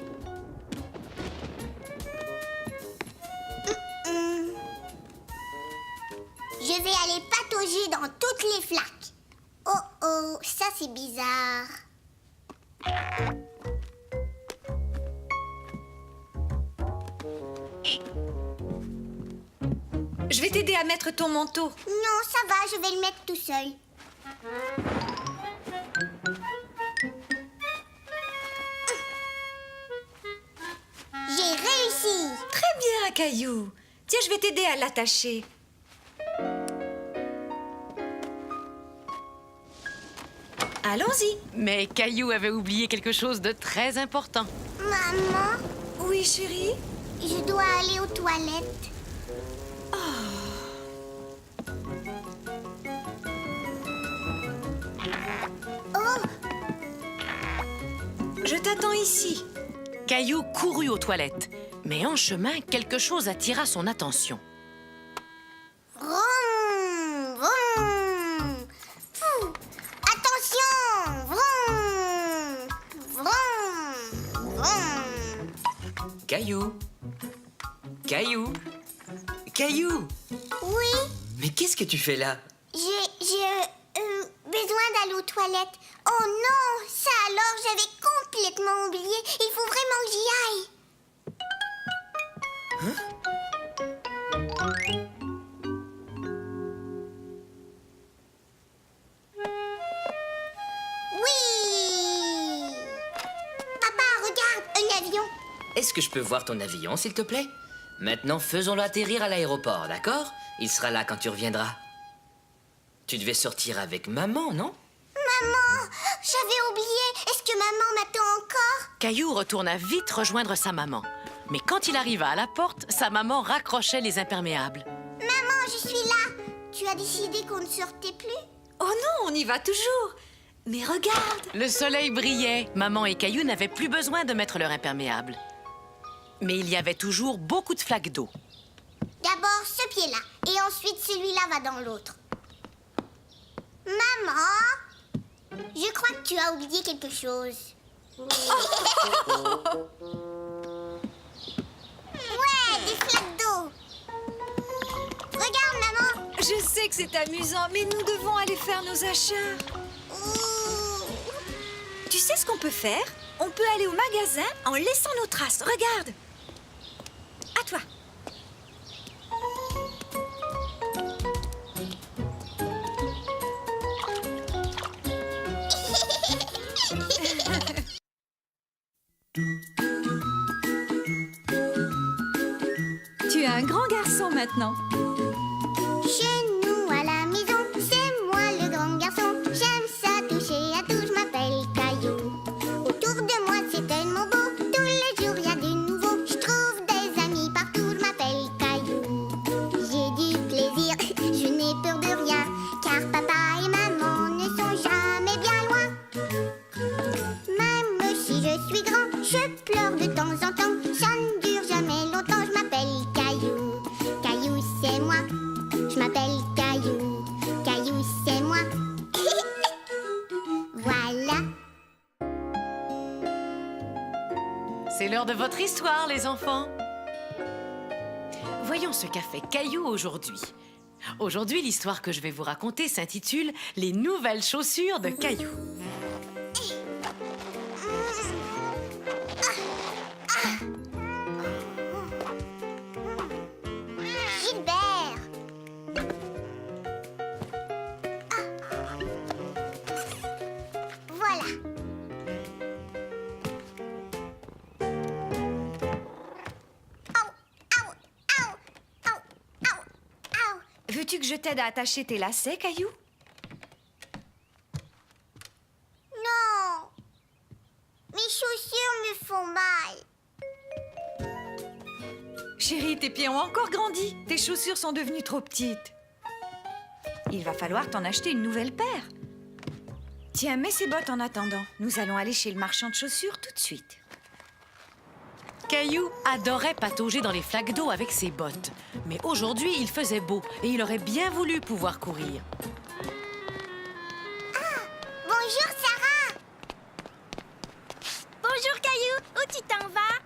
Je vais aller patauger dans toutes les flaques. Oh oh, ça c'est bizarre. Je vais t'aider à mettre ton manteau. Non, ça va, je vais le mettre tout seul. J'ai réussi. Très bien, Caillou. Tiens, je vais t'aider à l'attacher. Allons-y. Mais Caillou avait oublié quelque chose de très important. Maman, Oui, chérie? je dois aller aux toilettes. Oh, Je t'attends ici. Caillou courut aux toilettes, mais en chemin, quelque chose attira son attention. vroom, vroom. Fou. Attention, vroom, vroom, vroom. Caillou. Caillou. Caillou. Oui, Mais qu'est-ce que tu fais là? j'ai besoin d'aller aux toilettes. Oh non, ça alors, j'avais complètement oublié. Il faut vraiment que j'y aille. Oui. Papa, regarde, un avion. Est-ce que je peux voir ton avion, s'il te plaît? Maintenant, faisons-le atterrir à l'aéroport, d'accord? Il sera là quand tu reviendras. Tu devais sortir avec maman, non? Maman, j'avais oublié. Est-ce que maman m'attend encore? Caillou retourna vite rejoindre sa maman. Mais quand il arriva à la porte, sa maman raccrochait les imperméables. Maman, je suis là. Tu as décidé qu'on ne sortait plus? Oh non, on y va toujours. Mais regarde. Le soleil brillait. Maman et Caillou n'avaient plus besoin de mettre leur imperméable. Mais il y avait toujours beaucoup de flaques d'eau. D'abord ce pied-là, et ensuite celui-là va dans l'autre. Maman, je crois que tu as oublié quelque chose. Ouais, des flaques d'eau. Regarde, maman. Je sais que c'est amusant, mais nous devons aller faire nos achats. Ouh. Tu sais ce qu'on peut faire? On peut aller au magasin en laissant nos traces. Regarde. À toi. Tu es un grand garçon maintenant. Chez nous à la maison, c'est moi le grand garçon. J'aime ça toucher à tout, je m'appelle Caillou. Autour de moi c'est tellement beau, tous les jours y a du nouveau. Je trouve des amis partout, je m'appelle Caillou. J'ai du plaisir, je n'ai peur de rien, car papa et maman ne sont jamais bien loin. Même si je suis grand, je pleure de temps en temps. Ça ne dure jamais longtemps, je m'appelle Caillou. Caillou c'est moi, je m'appelle Caillou. Caillou c'est moi. Voilà. C'est l'heure de votre histoire, les enfants. Voyons ce qu'a fait Caillou aujourd'hui. Aujourd'hui, l'histoire que je vais vous raconter s'intitule « Les nouvelles chaussures de Caillou ». Gilbert. Voilà. Au, au, au, au, au, au. Veux-tu que je t'aide à attacher tes lacets, Caillou? Non. Mes chaussures me font mal. Chérie, tes pieds ont encore grandi. Tes chaussures sont devenues trop petites. Il va falloir t'en acheter une nouvelle paire. Tiens, mets ces bottes en attendant. Nous allons aller chez le marchand de chaussures tout de suite. Caillou adorait patauger dans les flaques d'eau avec ses bottes. Mais aujourd'hui, il faisait beau et il aurait bien voulu pouvoir courir. Bonjour Sarah. Bonjour Caillou, où tu t'en vas?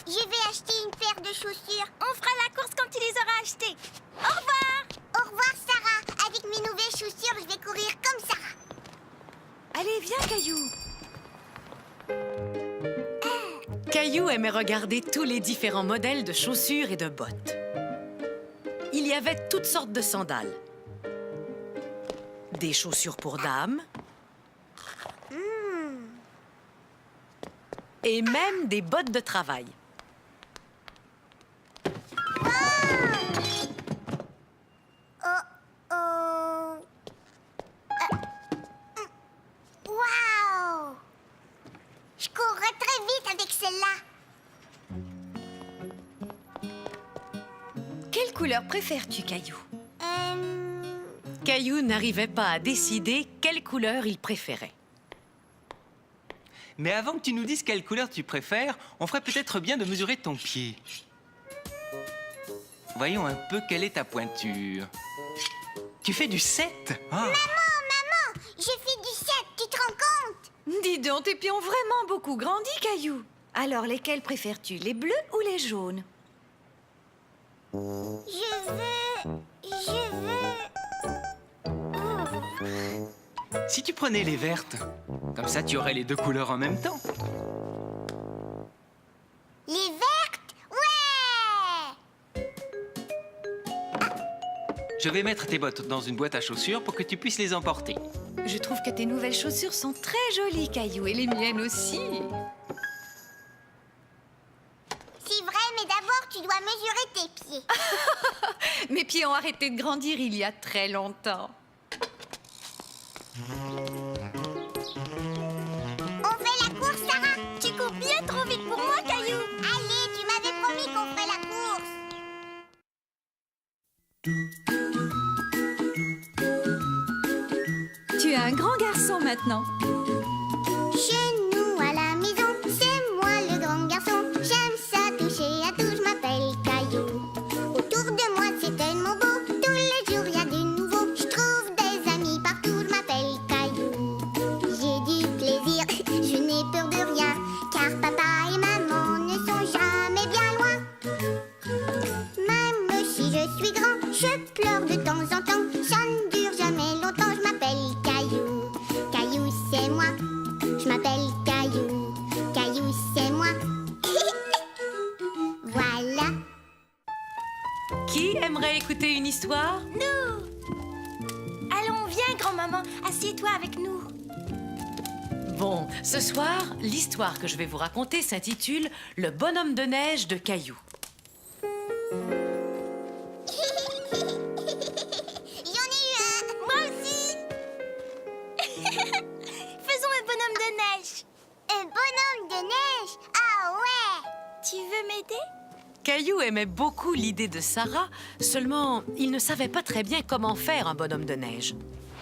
Je vais acheter une paire de chaussures. On fera la course quand tu les auras achetées. Au revoir! Au revoir Sarah. Avec mes nouvelles chaussures, je vais courir comme Sarah. Allez, viens, Caillou. Caillou aimait regarder tous les différents modèles de chaussures et de bottes. Il y avait toutes sortes de sandales. Des chaussures pour dames. Et même des bottes de travail. Oh. Waouh! Je courrais très vite avec celle-là. Quelle couleur préfères-tu, Caillou? Caillou n'arrivait pas à décider quelle couleur il préférait. Mais avant que tu nous dises quelle couleur tu préfères, on ferait peut-être bien de mesurer ton pied. Voyons un peu quelle est ta pointure. Tu fais du 7 Maman, je fais du 7, tu te rends compte? Dis donc, tes pieds ont vraiment beaucoup grandi, Caillou. Alors, lesquels préfères-tu, les bleus ou les jaunes? Je veux... Si tu prenais les vertes, comme ça tu aurais les deux couleurs en même temps. Les vertes? Ouais! Je vais mettre tes bottes dans une boîte à chaussures pour que tu puisses les emporter. Je trouve que tes nouvelles chaussures sont très jolies, Caillou, et les miennes aussi. C'est vrai, mais d'abord tu dois mesurer tes pieds. Mes pieds ont arrêté de grandir il y a très longtemps. On fait la course, Sarah. Tu cours bien trop vite pour moi, Caillou. Allez, tu m'avais promis qu'on ferait la course. Tu es un grand garçon maintenant. Chez nous à la maison, c'est moi le grand garçon. J'aime ça toucher pleure de temps en temps. Ça ne dure jamais longtemps. Je m'appelle Caillou. Caillou, c'est moi. Je m'appelle Caillou. Caillou, c'est moi. Voilà. Qui aimerait écouter une histoire? Allons, viens, grand-maman, assieds-toi avec nous. Bon, ce soir, l'histoire que je vais vous raconter s'intitule Le bonhomme de neige de Caillou. J'en ai eu un. Moi aussi. Faisons un bonhomme de neige. Un bonhomme de neige. Ah ouais. Tu veux m'aider? Caillou aimait beaucoup l'idée de Sarah, seulement il ne savait pas très bien comment faire un bonhomme de neige.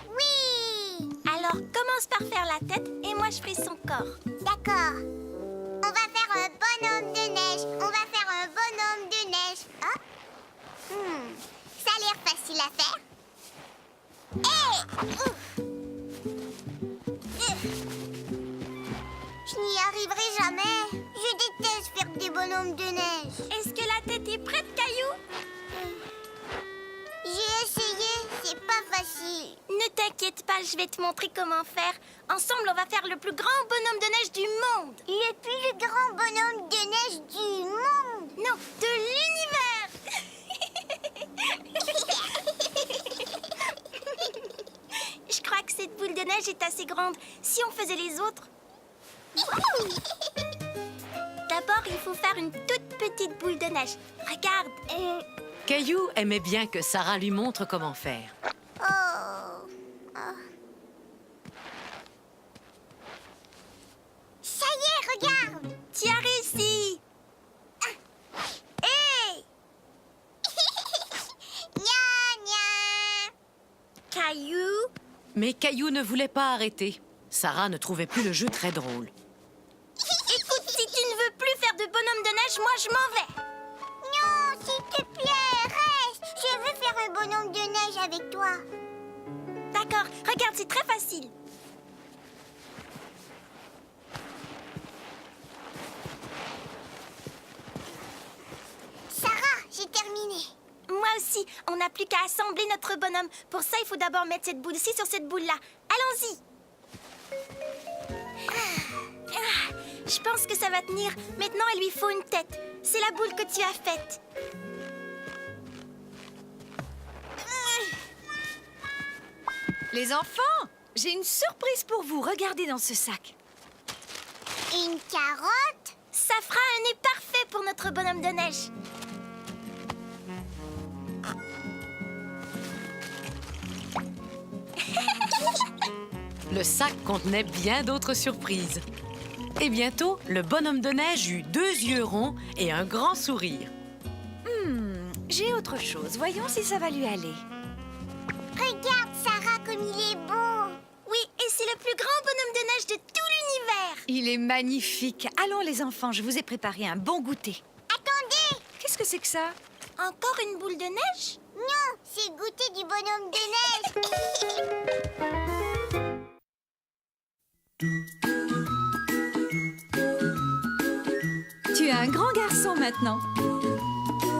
Oui. Alors, commence par faire la tête et moi je ferai son corps. D'accord. On va faire un bonhomme de neige. On va faire un bonhomme de neige. Ah. Ça a l'air facile à faire. Hey! Ouf! Je n'y arriverai jamais. Je déteste faire des bonhommes de neige. Est-ce que la tête est prête, Caillou? J'ai essayé, c'est pas facile. Ne t'inquiète pas, je vais te montrer comment faire. Ensemble, on va faire le plus grand bonhomme de neige du monde. Le plus grand bonhomme de neige du monde. Non, de l'univers. Je crois que cette boule de neige est assez grande. Si on faisait les autres... D'abord, il faut faire une toute petite boule de neige. Regarde. Caillou aimait bien que Sarah lui montre comment faire. Oh. Ça y est, regarde. Tu as réussi. Hey. Gna gna. Caillou. Mais Caillou ne voulait pas arrêter. Sarah ne trouvait plus le jeu très drôle. Écoute, si tu ne veux plus faire de bonhomme de neige, moi je m'en vais. Non, s'il te plaît, reste. Je veux faire un bonhomme de neige avec toi. D'accord, regarde, c'est très facile. Sarah, j'ai terminé. Moi aussi, on n'a plus qu'à assembler notre bonhomme. Pour ça, il faut d'abord mettre cette boule-ci sur cette boule-là. Allons-y. Je pense que ça va tenir. Maintenant, il lui faut une tête. C'est la boule que tu as faite. Les enfants, j'ai une surprise pour vous. Regardez dans ce sac. Une carotte? Ça fera un nez parfait pour notre bonhomme de neige. Le sac contenait bien d'autres surprises. Et bientôt, le bonhomme de neige eut 2 yeux ronds et un grand sourire. J'ai autre chose. Voyons si ça va lui aller. Regarde, Sarah, comme il est beau. Oui, et c'est le plus grand bonhomme de neige de tout l'univers. Il est magnifique. Allons les enfants, je vous ai préparé un bon goûter. Attendez. Qu'est-ce que c'est que ça? Encore une boule de neige? Non, c'est le goûter du bonhomme de neige. Tu es un grand garçon maintenant.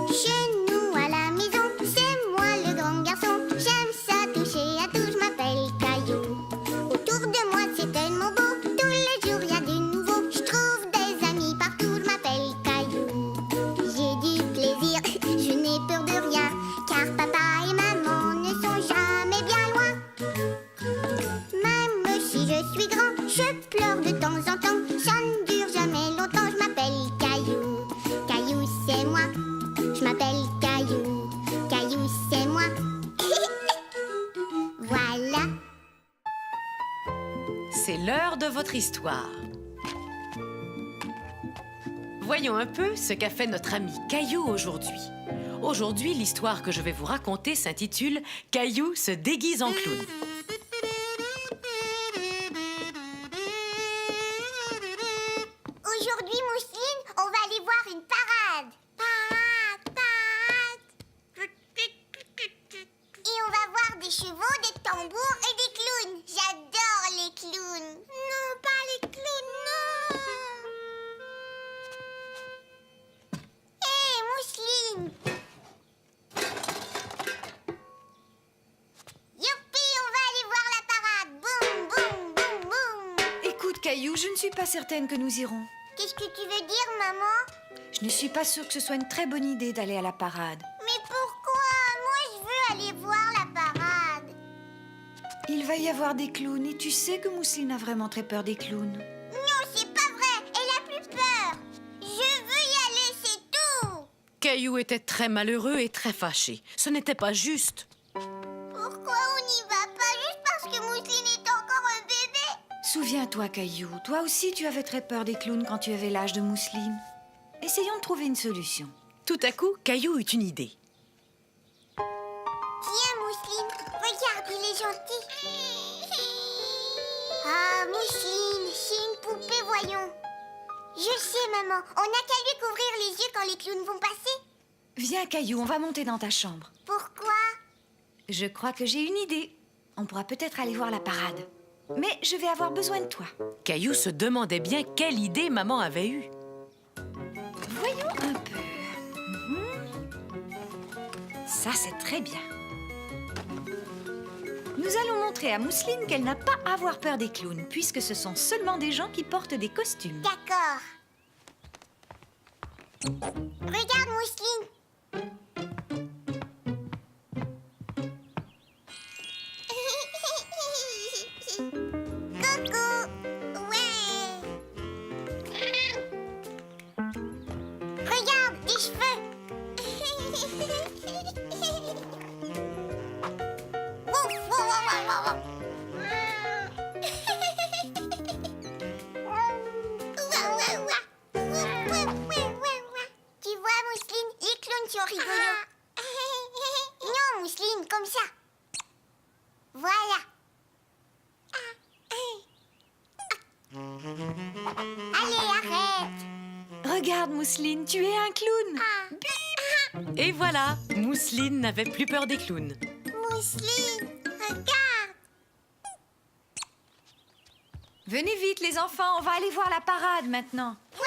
Chez nous à la maison, c'est moi le grand garçon. J'aime ça toucher à tout, je m'appelle Caillou. Autour de moi c'est tellement beau, tous les jours il y a du nouveau. Je trouve des amis partout, je m'appelle Caillou. J'ai du plaisir, je n'ai peur de rien, car papa et maman ne sont jamais bien loin. Même si je suis grand, je pleure de temps en temps. Ça ne dure jamais longtemps, je m'appelle Caillou. Caillou c'est moi. Je m'appelle Caillou. Caillou, c'est moi. Voilà. C'est l'heure de votre histoire. Voyons un peu ce qu'a fait notre ami Caillou aujourd'hui. Aujourd'hui, l'histoire que je vais vous raconter s'intitule « Caillou se déguise en clown ». Aujourd'hui, Mousseline, on va aller voir une parade. Parade, parade. Et on va voir des chevaux, des tambours et des clowns. J'adore les clowns. Non, pas les clowns, non. Hé, Mousseline. Caillou, je ne suis pas certaine que nous irons. Qu'est-ce que tu veux dire, maman? Je ne suis pas sûre que ce soit une très bonne idée d'aller à la parade. Mais pourquoi? Moi, je veux aller voir la parade. Il va y avoir des clowns et tu sais que Mousseline a vraiment très peur des clowns. Non, c'est pas vrai. Elle a plus peur. Je veux y aller, c'est tout. Caillou était très malheureux et très fâché. Ce n'était pas juste. Pourquoi on n'y va pas juste parce que Mousseline est encore un bébé? Souviens-toi, Caillou, toi aussi tu avais très peur des clowns quand tu avais l'âge de Mousseline. Essayons de trouver une solution. Tout à coup, Caillou eut une idée. Tiens, Mousseline, regarde, il est gentil. Ah, Mousseline, c'est une poupée, voyons. Je sais, maman, on n'a qu'à lui couvrir les yeux quand les clowns vont passer. Viens, Caillou, on va monter dans ta chambre. Pourquoi? Je crois que j'ai une idée. On pourra peut-être aller voir la parade. Mais je vais avoir besoin de toi. Caillou se demandait bien quelle idée maman avait eue. Voyons un peu. Ça, c'est très bien. Nous allons montrer à Mousseline qu'elle n'a pas à avoir peur des clowns, puisque ce sont seulement des gens qui portent des costumes. D'accord. Regarde, Mousseline. Coucou. Ouais. Regarde, des cheveux. Tu vois, Mousseline, les clowns sont rigolos. Non, Mousseline, comme ça. Voilà. Allez, arrête. Regarde, Mousseline, tu es un clown. Et voilà, Mousseline n'avait plus peur des clowns. Mousseline, regarde. Venez vite, les enfants, on va aller voir la parade maintenant. Ouais.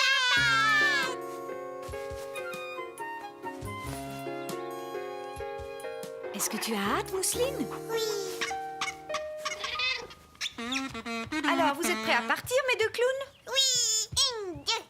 Est-ce que tu as hâte, Mousseline? Oui. Alors, vous êtes prêts à partir, mes deux clowns? Oui. Une, deux.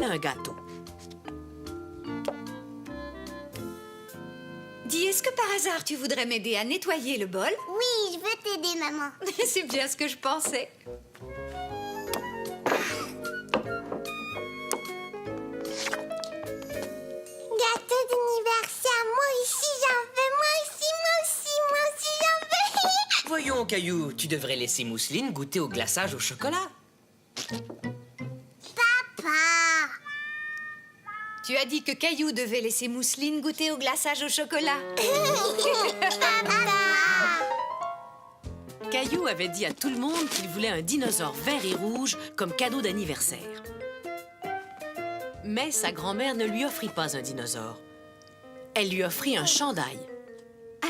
Un gâteau. Dis, est-ce que par hasard tu voudrais m'aider à nettoyer le bol? Oui, je veux t'aider, maman. C'est bien ce que je pensais. Gâteau d'anniversaire, moi aussi j'en veux, moi aussi j'en veux. Voyons, Caillou, tu devrais laisser Mousseline goûter au glaçage au chocolat. Papa. Tu as dit que Caillou devait laisser Mousseline goûter au glaçage au chocolat. Caillou avait dit à tout le monde qu'il voulait un dinosaure vert et rouge comme cadeau d'anniversaire. Mais sa grand-mère ne lui offrit pas un dinosaure. Elle lui offrit un chandail.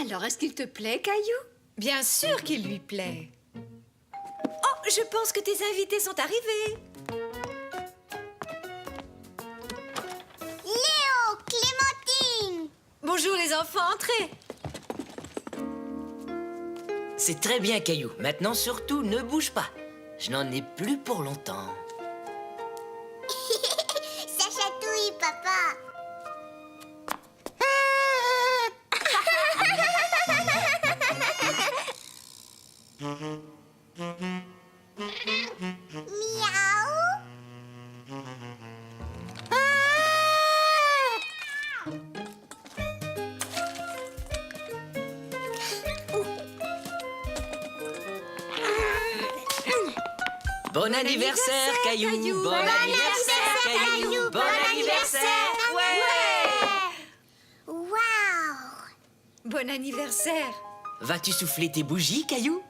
Alors, est-ce qu'il te plaît, Caillou? Bien sûr qu'il lui plaît. Oh, je pense que tes invités sont arrivés. Léo, Clémentine. Bonjour les enfants, entrez. C'est très bien, Caillou. Maintenant, surtout, ne bouge pas. Je n'en ai plus pour longtemps. Ça chatouille, papa. Miaou. Bon anniversaire, Caillou. Bon anniversaire, Caillou. Bon anniversaire. Ouais. Waouh. Bon anniversaire. Vas-tu souffler tes bougies, Caillou?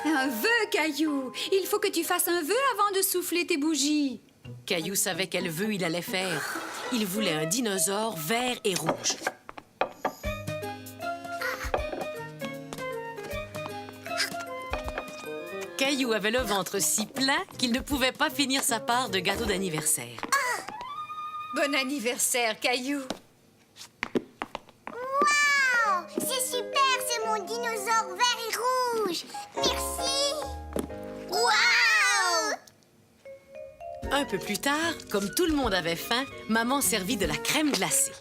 Un vœu, Caillou. Il faut que tu fasses un vœu avant de souffler tes bougies. Caillou savait quel vœu il allait faire. Il voulait un dinosaure vert et rouge. Caillou avait le ventre si plein qu'il ne pouvait pas finir sa part de gâteau d'anniversaire. Bon anniversaire, Caillou. Waouh! C'est super, c'est mon dinosaure vert et rouge. Merci. Waouh! Un peu plus tard, comme tout le monde avait faim, maman servit de la crème glacée.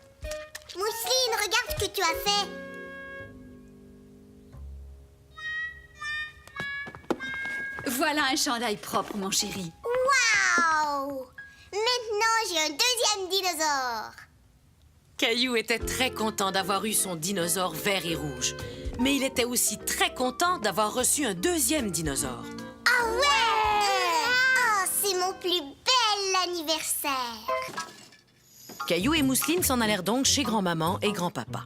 Mousseline, regarde ce que tu as fait. Voilà un chandail propre, mon chéri. Waouh! Maintenant, j'ai un deuxième dinosaure. Caillou était très content d'avoir eu son dinosaure vert et rouge. Mais il était aussi très content d'avoir reçu un deuxième dinosaure. Ah ouais! Ah, c'est mon plus bel anniversaire. Caillou et Mousseline s'en allèrent donc chez grand-maman et grand-papa.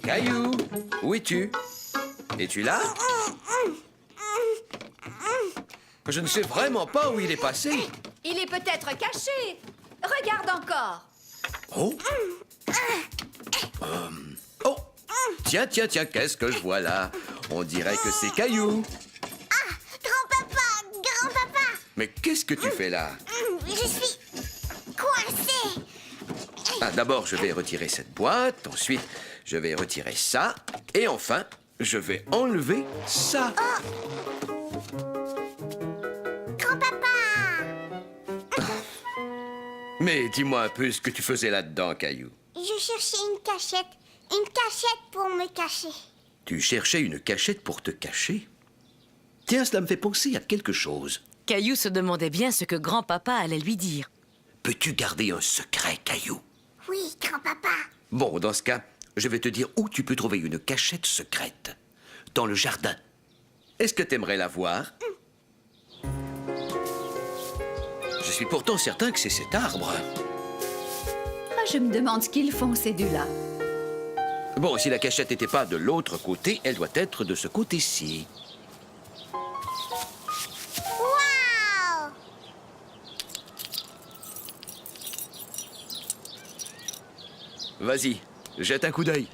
Caillou, où es-tu? Es-tu là? Je ne sais vraiment pas où il est passé. Il est peut-être caché. Regarde encore. Oh! Oh! Tiens, qu'est-ce que je vois là? On dirait que c'est Caillou. Grand-papa! Mais qu'est-ce que tu fais là? Je suis coincée. Ah, d'abord, je vais retirer cette boîte. Ensuite, je vais retirer ça. Et enfin, je vais enlever ça. Grand-papa! Mais dis-moi un peu ce que tu faisais là-dedans, Caillou. Je cherchais une cachette pour me cacher. Tu cherchais une cachette pour te cacher? Tiens, cela me fait penser à quelque chose. Caillou se demandait bien ce que grand-papa allait lui dire. Peux-tu garder un secret, Caillou? Oui, grand-papa. Bon, dans ce cas, je vais te dire où tu peux trouver une cachette secrète. Dans le jardin. Est-ce que t'aimerais la voir? Je suis pourtant certain que c'est cet arbre. Ah, je me demande ce qu'ils font, ces deux-là. Bon, si la cachette n'était pas de l'autre côté, elle doit être de ce côté-ci. Waouh! Vas-y, jette un coup d'œil.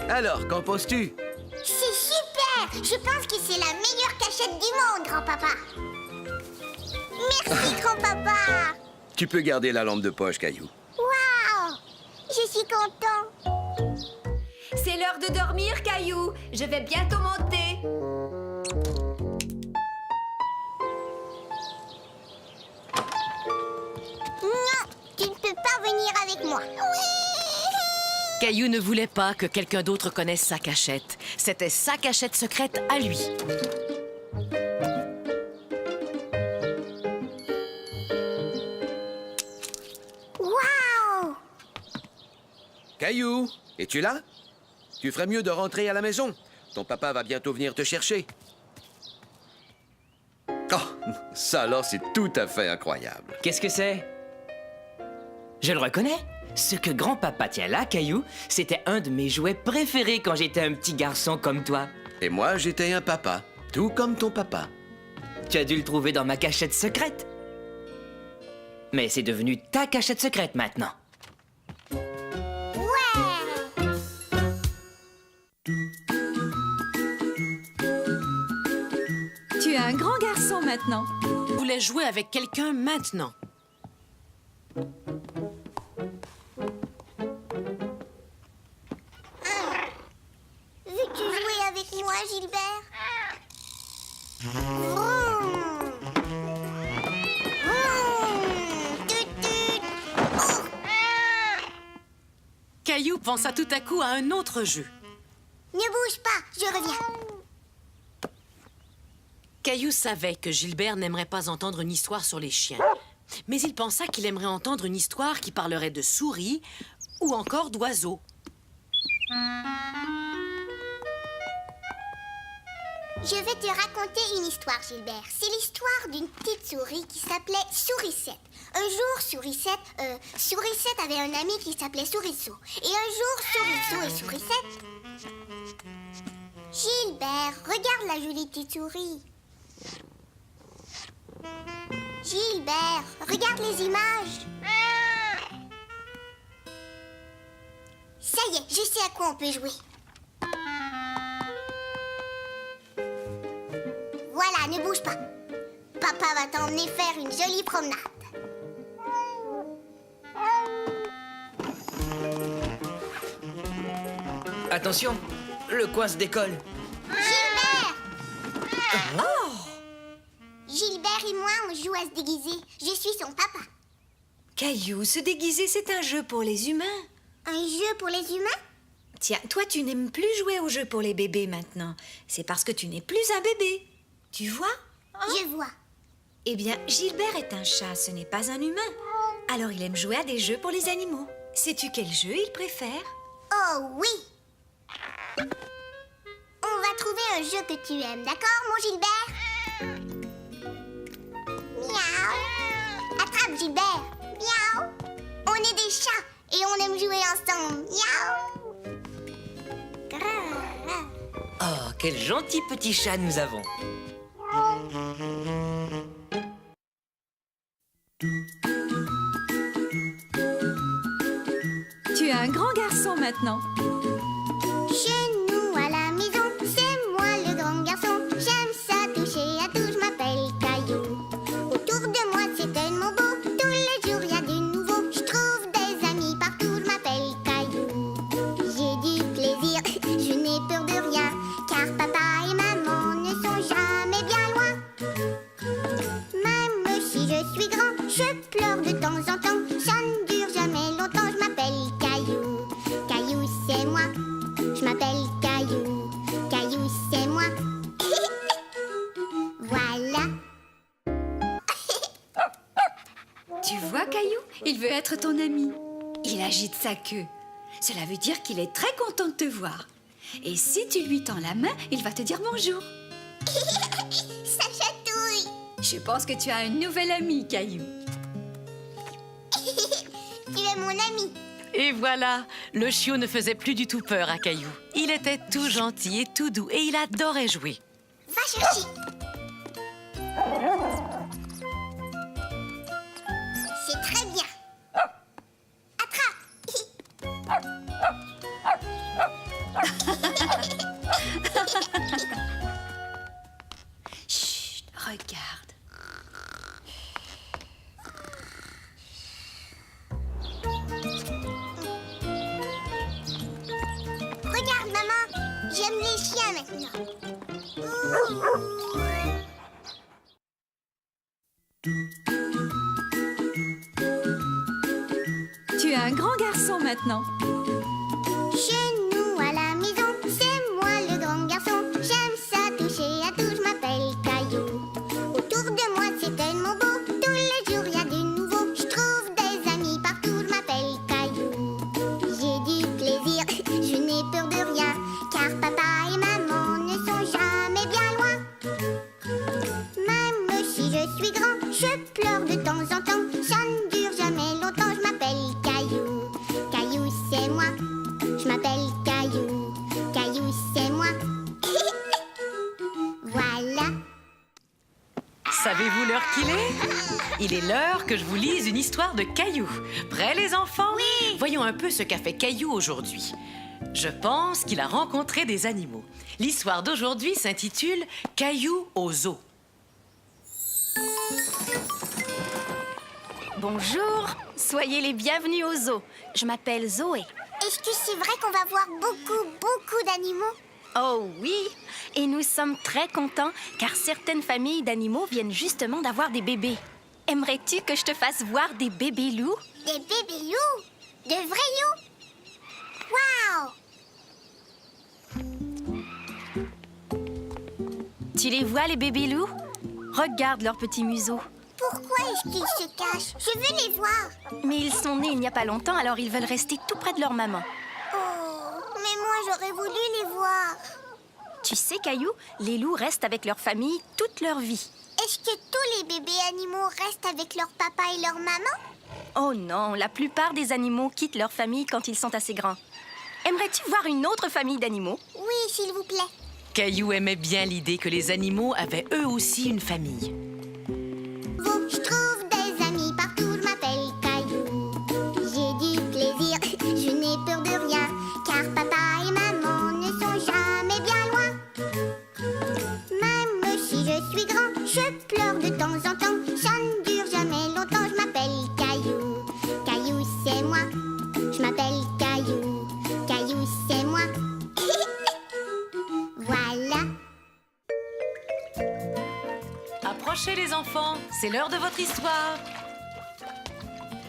Alors, qu'en penses-tu? C'est super! Je pense que c'est la meilleure cachette du monde, grand-papa. Merci, grand-papa. Tu peux garder la lampe de poche, Caillou. Waouh! Je suis content. C'est l'heure de dormir, Caillou. Je vais bientôt monter. Non, tu ne peux pas venir avec moi. Oui! Caillou ne voulait pas que quelqu'un d'autre connaisse sa cachette. C'était sa cachette secrète à lui. Waouh! Caillou, es-tu là? Tu ferais mieux de rentrer à la maison. Ton papa va bientôt venir te chercher. Oh, ça alors, c'est tout à fait incroyable. Qu'est-ce que c'est? Je le reconnais. Ce que grand-papa tient là, Caillou, c'était un de mes jouets préférés quand j'étais un petit garçon comme toi. Et moi, j'étais un papa, tout comme ton papa. Tu as dû le trouver dans ma cachette secrète. Mais c'est devenu ta cachette secrète maintenant. Ouais! Tu es un grand garçon maintenant. Il voulait jouer avec quelqu'un maintenant. Veux-tu jouer avec moi, Gilbert? Vroom. Vroom. Tut, tut. Oh. Caillou pensa tout à coup à un autre jeu. Ne bouge pas, je reviens. Caillou savait que Gilbert n'aimerait pas entendre une histoire sur les chiens. Mais il pensa qu'il aimerait entendre une histoire qui parlerait de souris ou encore d'oiseaux. Je vais te raconter une histoire, Gilbert. C'est l'histoire d'une petite souris qui s'appelait Sourisette. Un jour, Sourisette avait un ami qui s'appelait Sourisseau. Et un jour, Sourisseau et Sourisette... Gilbert, regarde la jolie petite souris. Gilbert, regarde les images. Ça y est, je sais à quoi on peut jouer. Papa va t'emmener faire une jolie promenade. Attention, le coin se décolle. Gilbert! Gilbert et moi, on joue à se déguiser. Je suis son papa. Caillou, se déguiser, c'est un jeu pour les humains. Un jeu pour les humains? Tiens, toi, tu n'aimes plus jouer aux jeux pour les bébés maintenant. C'est parce que tu n'es plus un bébé. Tu vois? Je vois. Eh bien, Gilbert est un chat, ce n'est pas un humain. Alors il aime jouer à des jeux pour les animaux. Sais-tu quel jeu il préfère? Oh oui! On va trouver un jeu que tu aimes, d'accord, mon Gilbert? Miaou! Attrape, Gilbert! Miaou! On est des chats et on aime jouer ensemble. Miaou! Grrr. Oh, quel gentil petit chat nous avons. Tu es un grand garçon maintenant. Chez nous à la maison, c'est moi le grand garçon. J'aime ça toucher à tout, je m'appelle Caillou. Autour de moi c'est tellement beau, tous les jours il y a du nouveau. Je trouve des amis partout, je m'appelle Caillou. J'ai du plaisir, je n'ai peur de rien, car papa et maman ne sont jamais bien loin. Même si je suis grand, je pleure de temps en temps. Ça ne dure jamais longtemps, je m'appelle Caillou. Caillou c'est moi. Je m'appelle Caillou, Caillou c'est moi. Voilà. Tu vois, Caillou, il veut être ton ami. Il agite sa queue. Cela veut dire qu'il est très content de te voir. Et si tu lui tends la main, il va te dire bonjour. Ça chatouille. Je pense que tu as un nouvel ami, Caillou. Tu es mon ami. Et voilà, le chiot ne faisait plus du tout peur à Caillou. Il était tout gentil et tout doux et il adorait jouer. Va chercher. C'est très bien. Attrape. Chut, regarde. Regarde, maman. J'aime les chiens maintenant. Tu es un grand garçon maintenant. Chez nous à la maison, c'est moi le grand garçon. J'aime ça toucher à tout, je m'appelle Caillou. Autour de moi c'est tellement beau, tous les jours il y a du nouveau. Je trouve des amis partout, je m'appelle Caillou. J'ai du plaisir, je n'ai peur de rien, car papa et maman ne sont jamais bien loin. Même si je suis grand, je pleure de temps en temps. Ça ne dure jamais longtemps, je m'appelle Caillou. Caillou c'est moi. Je m'appelle Caillou, Caillou c'est moi. Voilà. Savez-vous l'heure qu'il est? Il est l'heure que je vous lise une histoire de Caillou. Prêts les enfants? Oui! Voyons un peu ce qu'a fait Caillou aujourd'hui. Je pense qu'il a rencontré des animaux. L'histoire d'aujourd'hui s'intitule Caillou au zoo. Bonjour, soyez les bienvenus au zoo. Je m'appelle Zoé. Est-ce que c'est vrai qu'on va voir beaucoup d'animaux? Oh oui, et nous sommes très contents car certaines familles d'animaux viennent justement d'avoir des bébés. Aimerais-tu que je te fasse voir des bébés loups? Des bébés loups? De vrais loups? Waouh! Tu les vois les bébés loups? Regarde leurs petits museaux. Pourquoi est-ce qu'ils se cachent? Je veux les voir. Mais ils sont nés il n'y a pas longtemps, alors ils veulent rester tout près de leur maman. Oh, mais moi j'aurais voulu les voir. Tu sais, Caillou, les loups restent avec leur famille toute leur vie. Est-ce que tous les bébés animaux restent avec leur papa et leur maman? Oh non, la plupart des animaux quittent leur famille quand ils sont assez grands. Aimerais-tu voir une autre famille d'animaux? Oui, s'il vous plaît. Caillou aimait bien l'idée que les animaux avaient eux aussi une famille. Je trouve des amis partout, je m'appelle Caillou. J'ai du plaisir, je n'ai peur de rien, car papa et maman ne sont jamais bien loin. Même si je suis grand, je pleure de temps en c'est l'heure de votre histoire.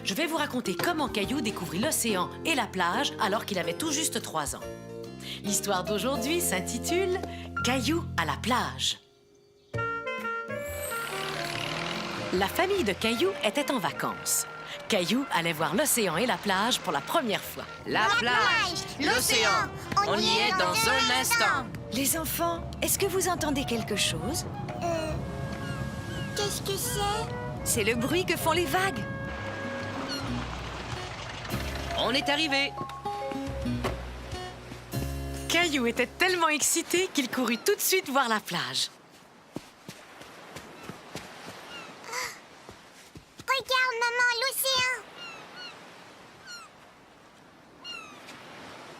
Je vais vous raconter comment Caillou découvrit l'océan et la plage alors qu'il avait tout juste 3 ans. L'histoire d'aujourd'hui s'intitule « Caillou à la plage ». La famille de Caillou était en vacances. Caillou allait voir l'océan et la plage pour la première fois. La plage, l'océan, on y est dans un instant. Les enfants, est-ce que vous entendez quelque chose? Qu'est-ce que c'est? C'est le bruit que font les vagues. On est arrivé. Caillou était tellement excité qu'il courut tout de suite voir la plage. Regarde, maman, l'océan.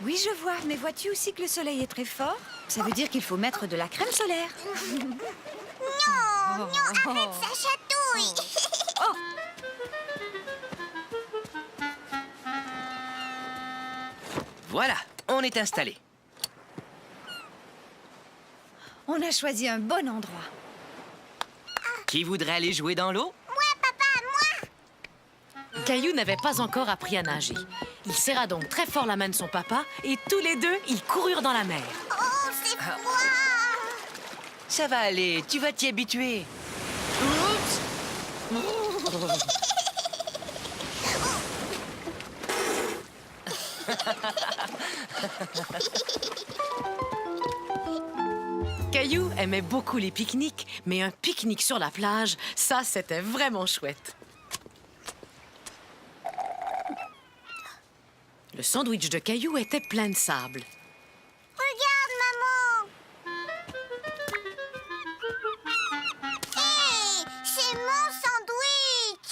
Oui, je vois, mais vois-tu aussi que le soleil est très fort? Ça veut dire qu'il faut mettre de la crème solaire. Non, arrête, ça chatouille. Voilà, on est installé. On a choisi un bon endroit. Qui voudrait aller jouer dans l'eau? Caillou n'avait pas encore appris à nager. Il serra donc très fort la main de son papa et tous les deux, ils coururent dans la mer. Oh, c'est froid. Ça va aller, tu vas t'y habituer. Caillou aimait beaucoup les pique-niques, mais un pique-nique sur la plage, ça, c'était vraiment chouette. Le sandwich de Caillou était plein de sable. Regarde, maman. Hé, c'est mon sandwich.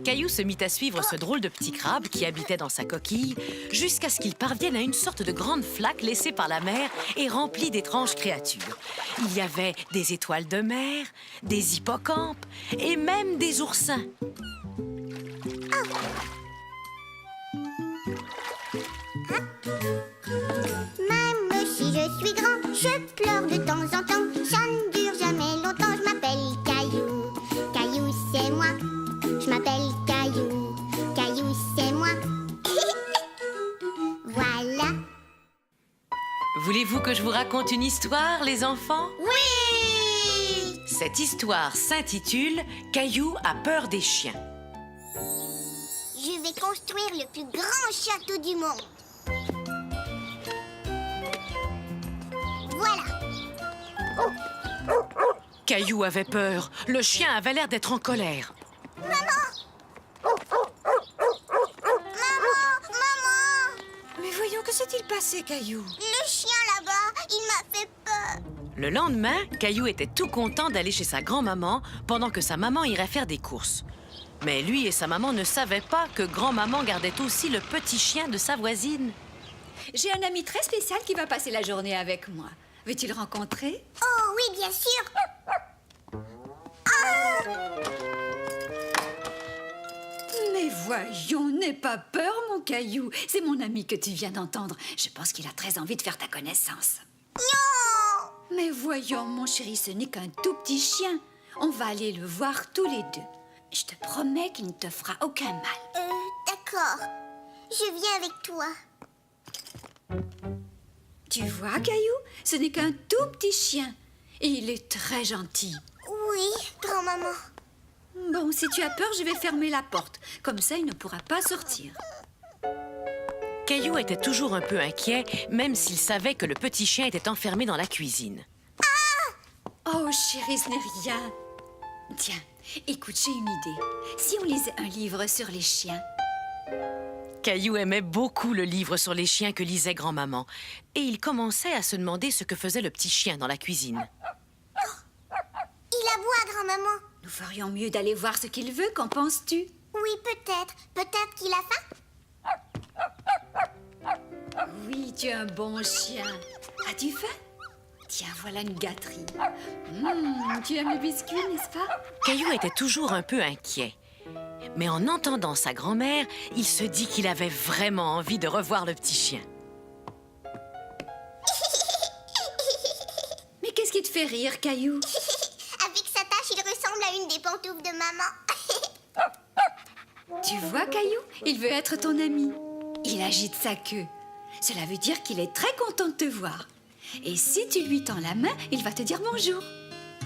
Caillou se mit à suivre ce drôle de petit crabe qui habitait dans sa coquille jusqu'à ce qu'il parvienne à une sorte de grande flaque laissée par la mer et remplie d'étranges créatures. Il y avait des étoiles de mer, des hippocampes et même des oursins. Même si je suis grand, je pleure de temps en temps. Ça ne dure jamais longtemps. Je m'appelle Caillou. Caillou, c'est moi. Je m'appelle Caillou. Caillou, c'est moi. Voilà. Voulez-vous que je vous raconte une histoire, les enfants? Oui! Cette histoire s'intitule « Caillou a peur des chiens ». Je vais construire le plus grand château du monde. Voilà. Caillou avait peur. Le chien avait l'air d'être en colère. Maman! Mais voyons, que s'est-il passé, Caillou? Le chien là-bas, il m'a fait peur. Le lendemain, Caillou était tout content d'aller chez sa grand-maman pendant que sa maman irait faire des courses. Mais lui et sa maman ne savaient pas que grand-maman gardait aussi le petit chien de sa voisine. J'ai un ami très spécial qui va passer la journée avec moi. Veux-tu le rencontrer? Oh oui, bien sûr. Mais voyons, n'aie pas peur, mon Caillou. C'est mon ami que tu viens d'entendre. Je pense qu'il a très envie de faire ta connaissance. Non! Mais voyons, mon chéri, ce n'est qu'un tout petit chien. On va aller le voir tous les deux. Je te promets qu'il ne te fera aucun mal. D'accord. Je viens avec toi. Tu vois, Caillou, ce n'est qu'un tout petit chien. Et il est très gentil. Oui, grand-maman. Bon, si tu as peur, je vais fermer la porte. Comme ça, il ne pourra pas sortir. Caillou était toujours un peu inquiet, même s'il savait que le petit chien était enfermé dans la cuisine. Oh, chérie, ce n'est rien. Tiens, écoute, j'ai une idée. Si on lisait un livre sur les chiens? Caillou aimait beaucoup le livre sur les chiens que lisait grand-maman. Et il commençait à se demander ce que faisait le petit chien dans la cuisine. Il aboie, grand-maman. Nous ferions mieux d'aller voir ce qu'il veut, qu'en penses-tu? Oui, peut-être. Peut-être qu'il a faim. Oui, tu es un bon chien. As-tu faim? Tiens, voilà une gâterie. Tu aimes les biscuits, n'est-ce pas? Caillou était toujours un peu inquiet. Mais en entendant sa grand-mère, il se dit qu'il avait vraiment envie de revoir le petit chien. Mais qu'est-ce qui te fait rire, Caillou? Avec sa tache, il ressemble à une des pantoufles de maman. Tu vois, Caillou, il veut être ton ami. Il agite sa queue. Cela veut dire qu'il est très content de te voir. Et si tu lui tends la main, il va te dire bonjour.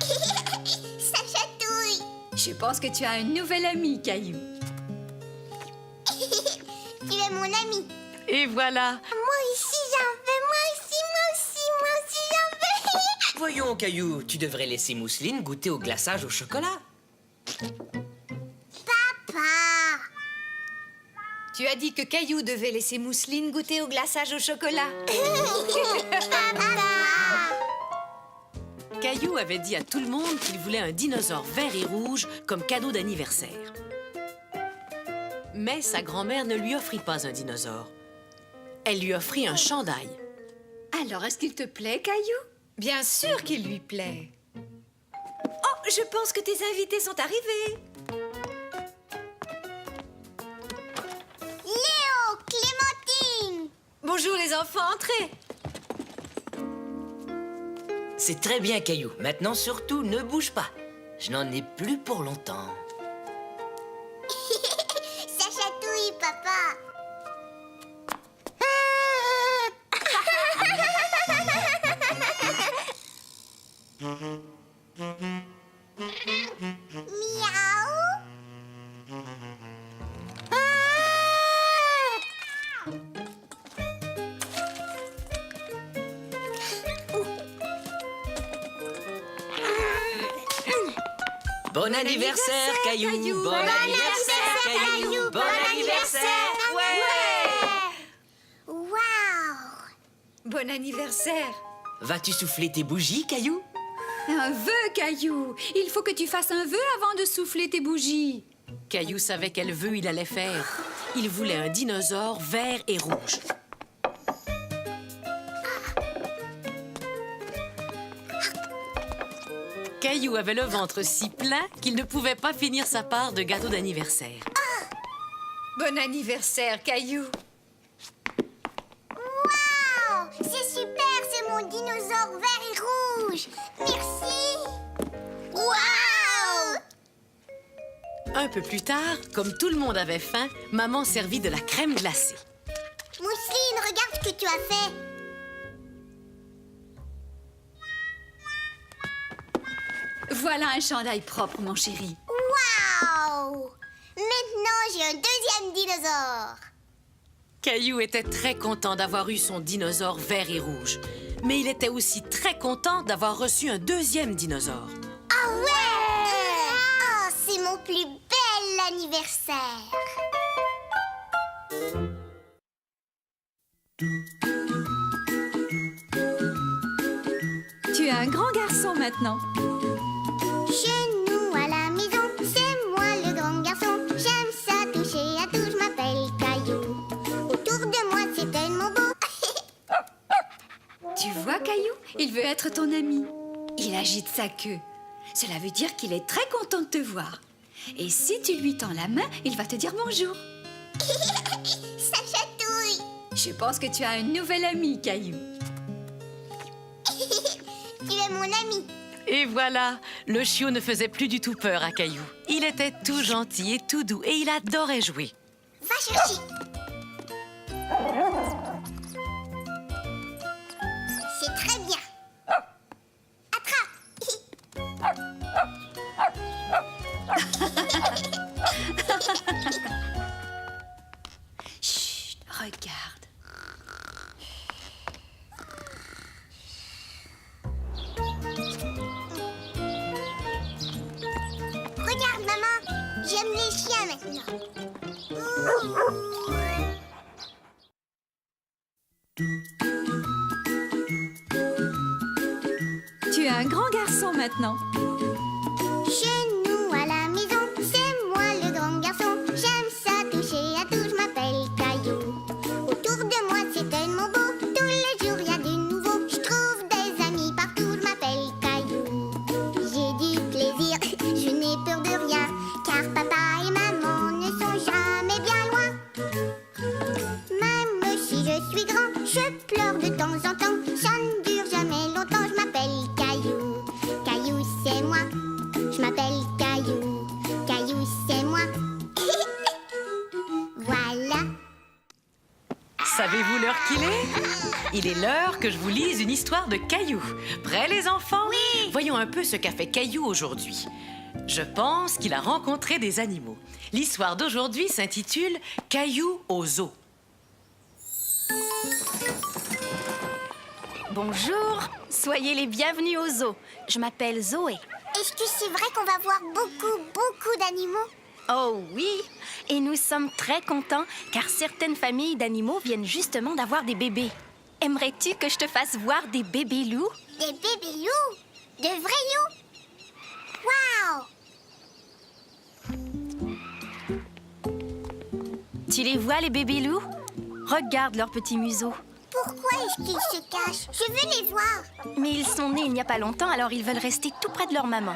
Ça chatouille. Je pense que tu as un nouvel ami, Caillou. Tu es mon ami. Et voilà, Moi aussi, j'en veux. Moi aussi, j'en veux. Voyons, Caillou, tu devrais laisser Mousseline goûter au glaçage au chocolat. Papa. Tu as dit que Caillou devait laisser Mousseline goûter au glaçage au chocolat. Caillou avait dit à tout le monde qu'il voulait un dinosaure vert et rouge comme cadeau d'anniversaire. Mais sa grand-mère ne lui offrit pas un dinosaure. Elle lui offrit un chandail. Alors, est-ce qu'il te plaît, Caillou? Bien sûr qu'il lui plaît. Oh, je pense que tes invités sont arrivés. Léo, Clémentine. Bonjour les enfants, entrez. C'est très bien, Caillou. Maintenant, surtout, ne bouge pas. Je n'en ai plus pour longtemps. Ça chatouille, papa. Miaou. Bon anniversaire, Caillou. Bon anniversaire, Caillou. Bon anniversaire. Waouh. Bon anniversaire. Vas-tu souffler tes bougies, Caillou? Un vœu, Caillou. Il faut que tu fasses un vœu avant de souffler tes bougies. Caillou savait quel vœu il allait faire. Il voulait un dinosaure vert et rouge. Caillou avait le ventre si plein qu'il ne pouvait pas finir sa part de gâteau d'anniversaire. Bon anniversaire, Caillou. Waouh. C'est super, c'est mon dinosaure vert et rouge. Merci. Waouh. Un peu plus tard, comme tout le monde avait faim, maman servit de la crème glacée. Mousseline, regarde ce que tu as fait. Voilà un chandail propre, mon chéri. Waouh. Maintenant, j'ai un deuxième dinosaure. Caillou était très content d'avoir eu son dinosaure vert et rouge. Mais il était aussi très content d'avoir reçu un deuxième dinosaure. Ah ouais. Oh, c'est mon plus bel anniversaire. Tu es un grand garçon maintenant. Chez nous à la maison, c'est moi le grand garçon. J'aime ça toucher à tout, je m'appelle Caillou. Autour de moi, c'est tellement beau. Tu vois, Caillou, il veut être ton ami. Il agite sa queue. Cela veut dire qu'il est très content de te voir. Et si tu lui tends la main, il va te dire bonjour. Ça chatouille. Je pense que tu as un nouvel ami, Caillou. Tu es mon ami. Et voilà, le chiot ne faisait plus du tout peur à Caillou. Il était tout gentil et tout doux et il adorait jouer. Va chercher. C'est très bien. Attrape. Chut, regarde. Regarde, maman. J'aime les chiens maintenant. Tu es un grand garçon maintenant. Chez nous à la maison, c'est moi le grand garçon. J'aime ça toucher à tout, je m'appelle Caillou. Autour de moi, c'est tellement beau. Tous les jours, il y a du nouveau. Je trouve des amis partout, je m'appelle Caillou. J'ai du plaisir, je n'ai peur de rien. Car papa et maman temps. Je pleure de temps en temps. Ça ne dure jamais longtemps. Je m'appelle Caillou. Caillou, c'est moi. Je m'appelle Caillou. Caillou, c'est moi. Voilà. Savez-vous l'heure qu'il est? Il est l'heure que je vous lise une histoire de Caillou. Prêts, les enfants? Oui. Voyons un peu ce qu'a fait Caillou aujourd'hui. Je pense qu'il a rencontré des animaux. L'histoire d'aujourd'hui s'intitule « Caillou au zoo ». Bonjour, soyez les bienvenus au zoo. Je m'appelle Zoé. Est-ce que c'est vrai qu'on va voir beaucoup d'animaux? Oh oui, et nous sommes très contents car certaines familles d'animaux viennent justement d'avoir des bébés. Aimerais-tu que je te fasse voir des bébés loups? Des bébés loups? De vrais loups? Waouh! Tu les vois, les bébés loups? Regarde leurs petits museaux. Pourquoi est-ce qu'ils se cachent? Je veux les voir. Mais ils sont nés il n'y a pas longtemps, alors ils veulent rester tout près de leur maman.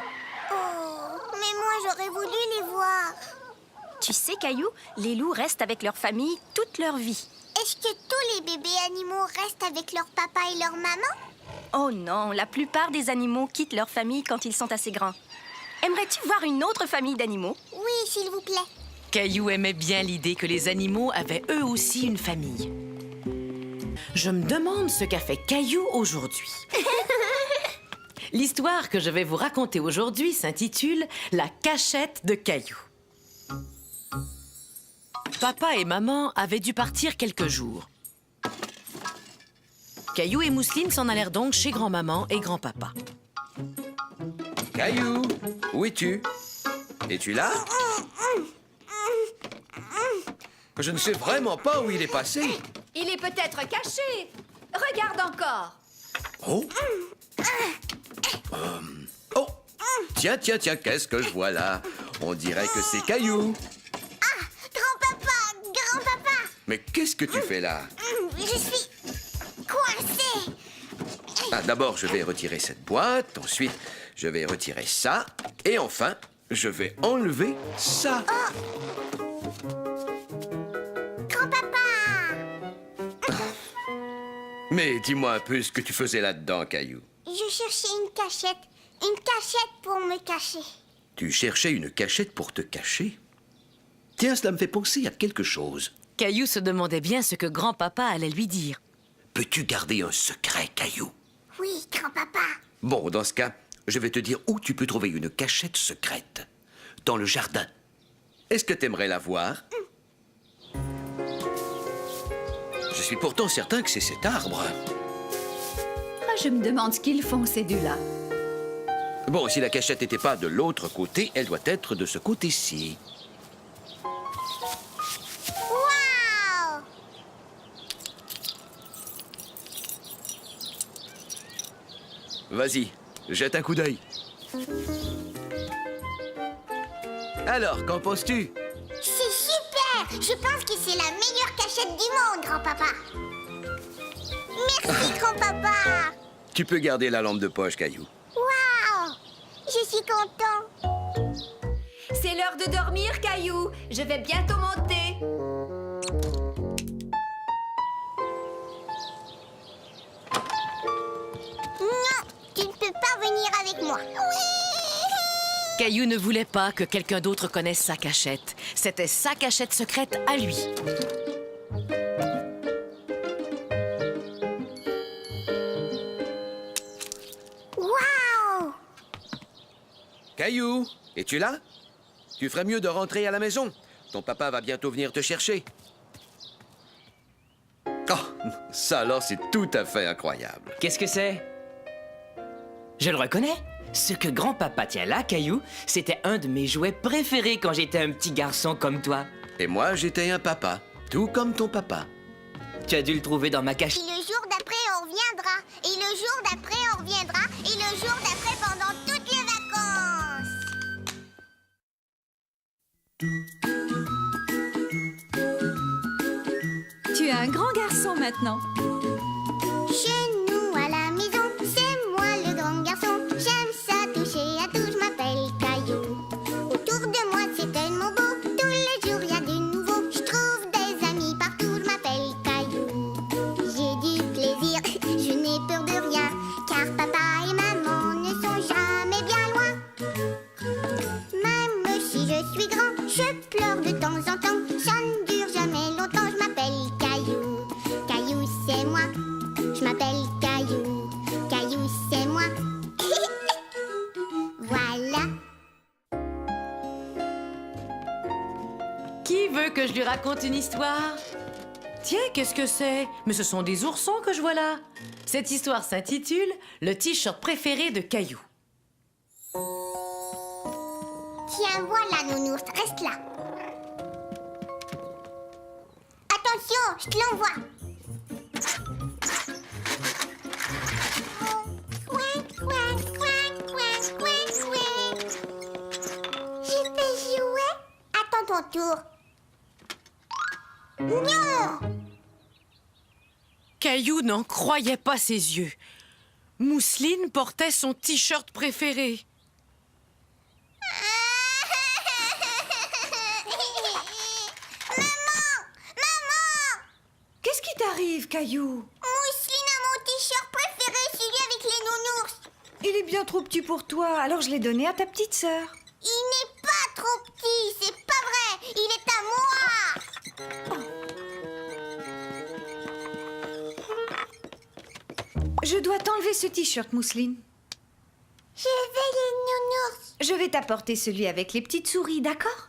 Oh, mais moi j'aurais voulu les voir. Tu sais, Caillou, les loups restent avec leur famille toute leur vie. Est-ce que tous les bébés animaux restent avec leur papa et leur maman? Oh non, la plupart des animaux quittent leur famille quand ils sont assez grands. Aimerais-tu voir une autre famille d'animaux? Oui, s'il vous plaît. Caillou aimait bien l'idée que les animaux avaient eux aussi une famille. Je me demande ce qu'a fait Caillou aujourd'hui. L'histoire que je vais vous raconter aujourd'hui s'intitule « La cachette de Caillou ». Papa et maman avaient dû partir quelques jours. Caillou et Mousseline s'en allèrent donc chez grand-maman et grand-papa. Caillou, où es-tu? Es-tu là? Je ne sais vraiment pas où il est passé. Il est peut-être caché. Regarde encore. Oh! Oh! Tiens, qu'est-ce que je vois là? On dirait que c'est Caillou. Grand-papa! Mais qu'est-ce que tu fais là? Je suis coincée. Ah, d'abord, je vais retirer cette boîte, ensuite, je vais retirer ça, et enfin, je vais enlever ça. Grand-papa! Mais dis-moi un peu ce que tu faisais là-dedans, Caillou. Je cherchais une cachette pour me cacher. Tu cherchais une cachette pour te cacher? Tiens, cela me fait penser à quelque chose. Caillou se demandait bien ce que grand-papa allait lui dire. Peux-tu garder un secret, Caillou? Oui, grand-papa. Bon, dans ce cas, je vais te dire où tu peux trouver une cachette secrète. Dans le jardin. Est-ce que t'aimerais la voir? Je suis pourtant certain que c'est cet arbre. Ah, je me demande ce qu'ils font, ces deux-là. Bon, si la cachette n'était pas de l'autre côté, elle doit être de ce côté-ci. Waouh! Vas-y, jette un coup d'œil. Alors, qu'en penses-tu? C'est super! Je pense que c'est la meilleure cachette du monde, grand-papa. Merci, grand-papa. Tu peux garder la lampe de poche, Caillou. Waouh! Je suis content. C'est l'heure de dormir, Caillou. Je vais bientôt monter. Non, tu ne peux pas venir avec moi. Oui! Caillou ne voulait pas que quelqu'un d'autre connaisse sa cachette. C'était sa cachette secrète à lui. Waouh! Caillou, es-tu là? Tu ferais mieux de rentrer à la maison. Ton papa va bientôt venir te chercher. Oh, ça alors, c'est tout à fait incroyable. Qu'est-ce que c'est? Je le reconnais. Ce que grand-papa tient là, Caillou, c'était un de mes jouets préférés quand j'étais un petit garçon comme toi. Et moi, j'étais un papa, tout comme ton papa. Tu as dû le trouver dans ma cachette. Et le jour d'après, on reviendra. Et le jour d'après, on reviendra. Et le jour d'après, pendant toutes les vacances. Tu es un grand garçon maintenant. Chez nous à la maison, c'est moi le grand garçon. J'aime ça toucher à tout, je m'appelle Caillou. Autour de moi, c'est tellement beau. Tous les jours, il y a du nouveau. Je trouve des amis partout, je m'appelle Caillou. J'ai que je lui raconte une histoire? Tiens, qu'est-ce que c'est? Mais ce sont des oursons que je vois là. Cette histoire s'intitule « Le t-shirt préféré de Caillou ». Tiens, voilà, nounours, reste là. Attention, je te l'envoie. Je vais jouer. Attends ton tour. Non! Caillou n'en croyait pas ses yeux. Mousseline portait son t-shirt préféré. Qu'est-ce qui t'arrive, Caillou? Mousseline a mon t-shirt préféré, celui avec les nounours. Il est bien trop petit pour toi, alors je l'ai donné à ta petite sœur. Il n'est pas trop petit, c'est pas vrai. Il est à moi. Je dois t'enlever ce t-shirt, Mousseline. Je vais les nounours. Je vais t'apporter celui avec les petites souris, d'accord?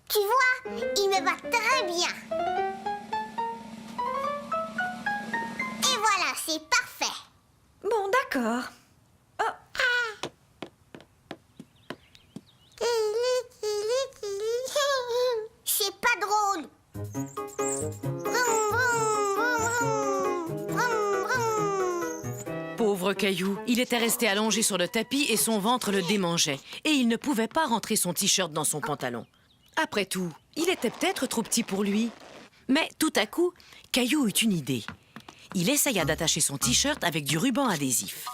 Tu vois, il me va très bien. Et voilà, c'est parfait. Bon, d'accord. C'est pas drôle. Vroom, vroom, vroom, vroom, vroom. Pauvre Caillou, il était resté allongé sur le tapis et son ventre le démangeait. Et il ne pouvait pas rentrer son t-shirt dans son pantalon. Après tout, il était peut-être trop petit pour lui. Mais tout à coup, Caillou eut une idée. Il essaya d'attacher son t-shirt avec du ruban adhésif.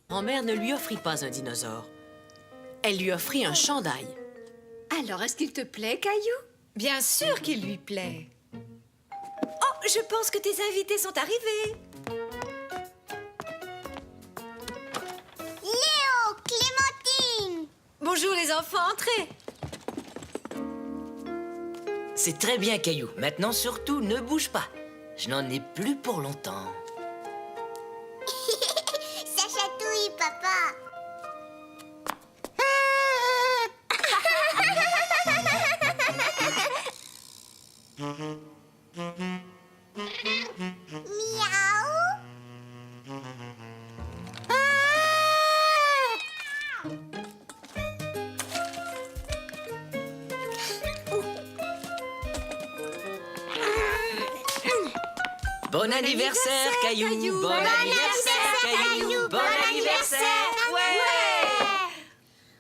Grand-mère ne lui offrit pas un dinosaure. Elle lui offrit un chandail. Alors, est-ce qu'il te plaît, Caillou? Bien sûr qu'il lui plaît. Oh, je pense que tes invités sont arrivés. Léo, Clémentine. Bonjour les enfants, entrez. C'est très bien, Caillou. Maintenant, surtout, ne bouge pas. Je n'en ai plus pour longtemps. Ça chatouille, papa. Miaou. Bon anniversaire, Caillou. Bon anniversaire, Caillou. Bon anniversaire.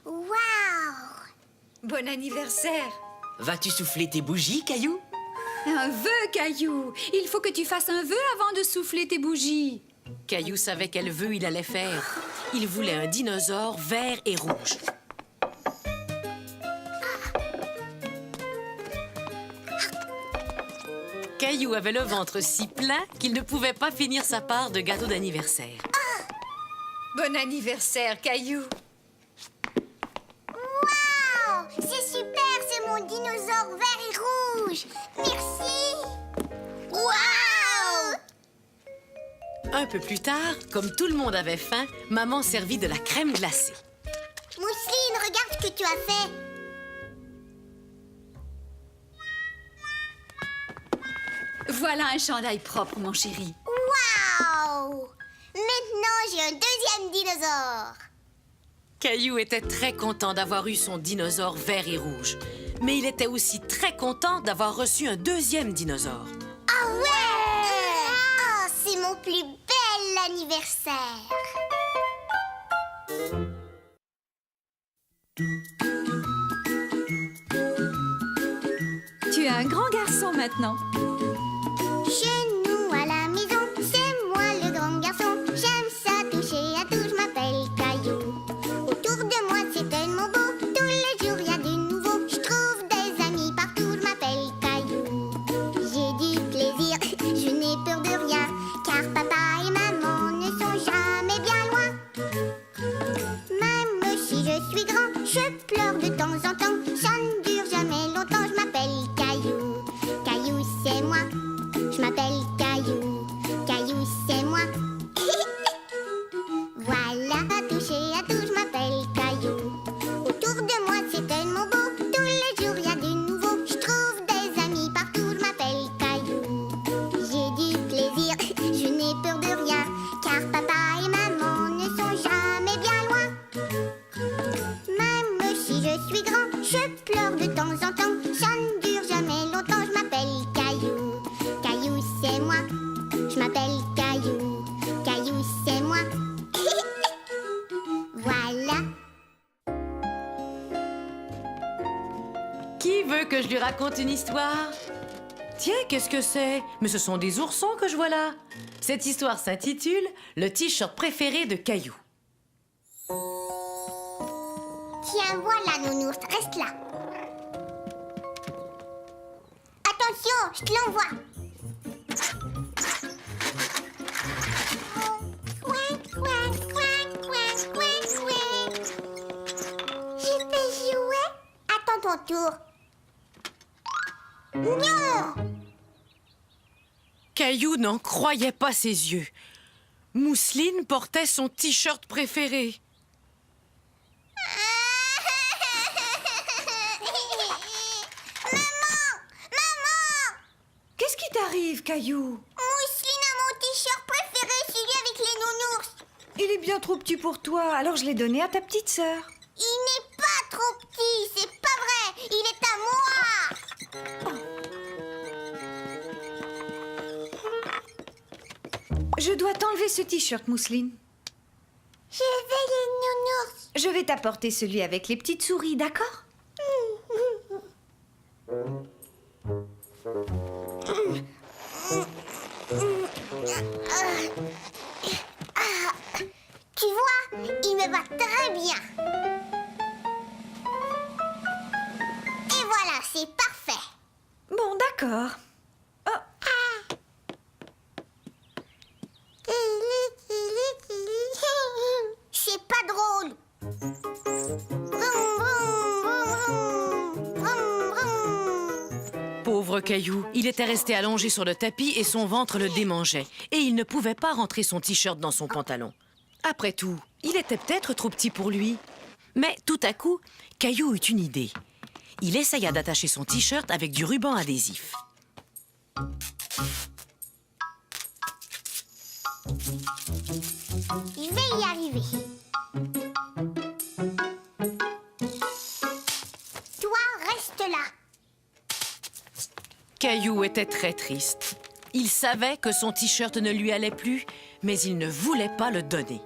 Waouh. Bon anniversaire. Vas-tu souffler tes bougies, Caillou? Un vœu, Caillou. Il faut que tu fasses un vœu avant de souffler tes bougies. Caillou savait quel vœu il allait faire. Il voulait un dinosaure vert et rouge. Caillou avait le ventre si plein qu'il ne pouvait pas finir sa part de gâteau d'anniversaire. Bon anniversaire, Caillou. Waouh. C'est super, c'est mon dinosaure vert et rouge. Merci. Waouh. Un peu plus tard, comme tout le monde avait faim, maman servit de la crème glacée. Mousseline, regarde ce que tu as fait. Voilà un chandail propre, mon chéri. Waouh. Maintenant, j'ai un deuxième dinosaure. Caillou était très content d'avoir eu son dinosaure vert et rouge. Mais il était aussi très content d'avoir reçu un deuxième dinosaure. Ah ouais. Ah, c'est mon plus bel anniversaire. Tu es un grand garçon maintenant. Chez nous à la maison, c'est moi le grand garçon. J'aime ça toucher à tout, je m'appelle Caillou. Autour de moi c'est tellement beau, tous les jours il y a du nouveau. Je trouve des amis partout, je m'appelle Caillou. J'ai du plaisir, je n'ai peur de rien, car papa et maman ne sont jamais bien loin. Même si je suis grand, je pleure de temps en temps. Ça ne dure jamais longtemps, je m'appelle Caillou. Caillou c'est moi, je m'appelle Caillou. que je lui raconte une histoire? Tiens, qu'est-ce que c'est? Mais ce sont des oursons que je vois là. Cette histoire s'intitule « Le t-shirt préféré de Caillou ». Tiens, voilà, nounours, reste là. Attention, je te l'envoie. Couin, couin, couin, couin, couin, couin. Je vais jouer. Attends ton tour. Non! Caillou n'en croyait pas ses yeux. Mousseline portait son t-shirt préféré. Qu'est-ce qui t'arrive, Caillou? Mousseline a mon t-shirt préféré, celui avec les nounours. Il est bien trop petit pour toi, alors je l'ai donné à ta petite sœur. Il n'est pas trop petit, c'est pas vrai. Il est à moi. Je dois t'enlever ce t-shirt, Mousseline. Je vais les nounours. Je vais t'apporter celui avec les petites souris, d'accord? Tu vois, il me va très bien. Et voilà, c'est parfait. Bon, d'accord. C'est pas drôle. Vroom, vroom, vroom, vroom, vroom. Pauvre Caillou, il était resté allongé sur le tapis et son ventre le démangeait. Et il ne pouvait pas rentrer son t-shirt dans son pantalon. Après tout, il était peut-être trop petit pour lui. Mais tout à coup, Caillou eut une idée. Il essaya d'attacher son t-shirt avec du ruban adhésif. Je vais y arriver. Toi, reste là. Caillou était très triste. Il savait que son t-shirt ne lui allait plus, mais il ne voulait pas le donner.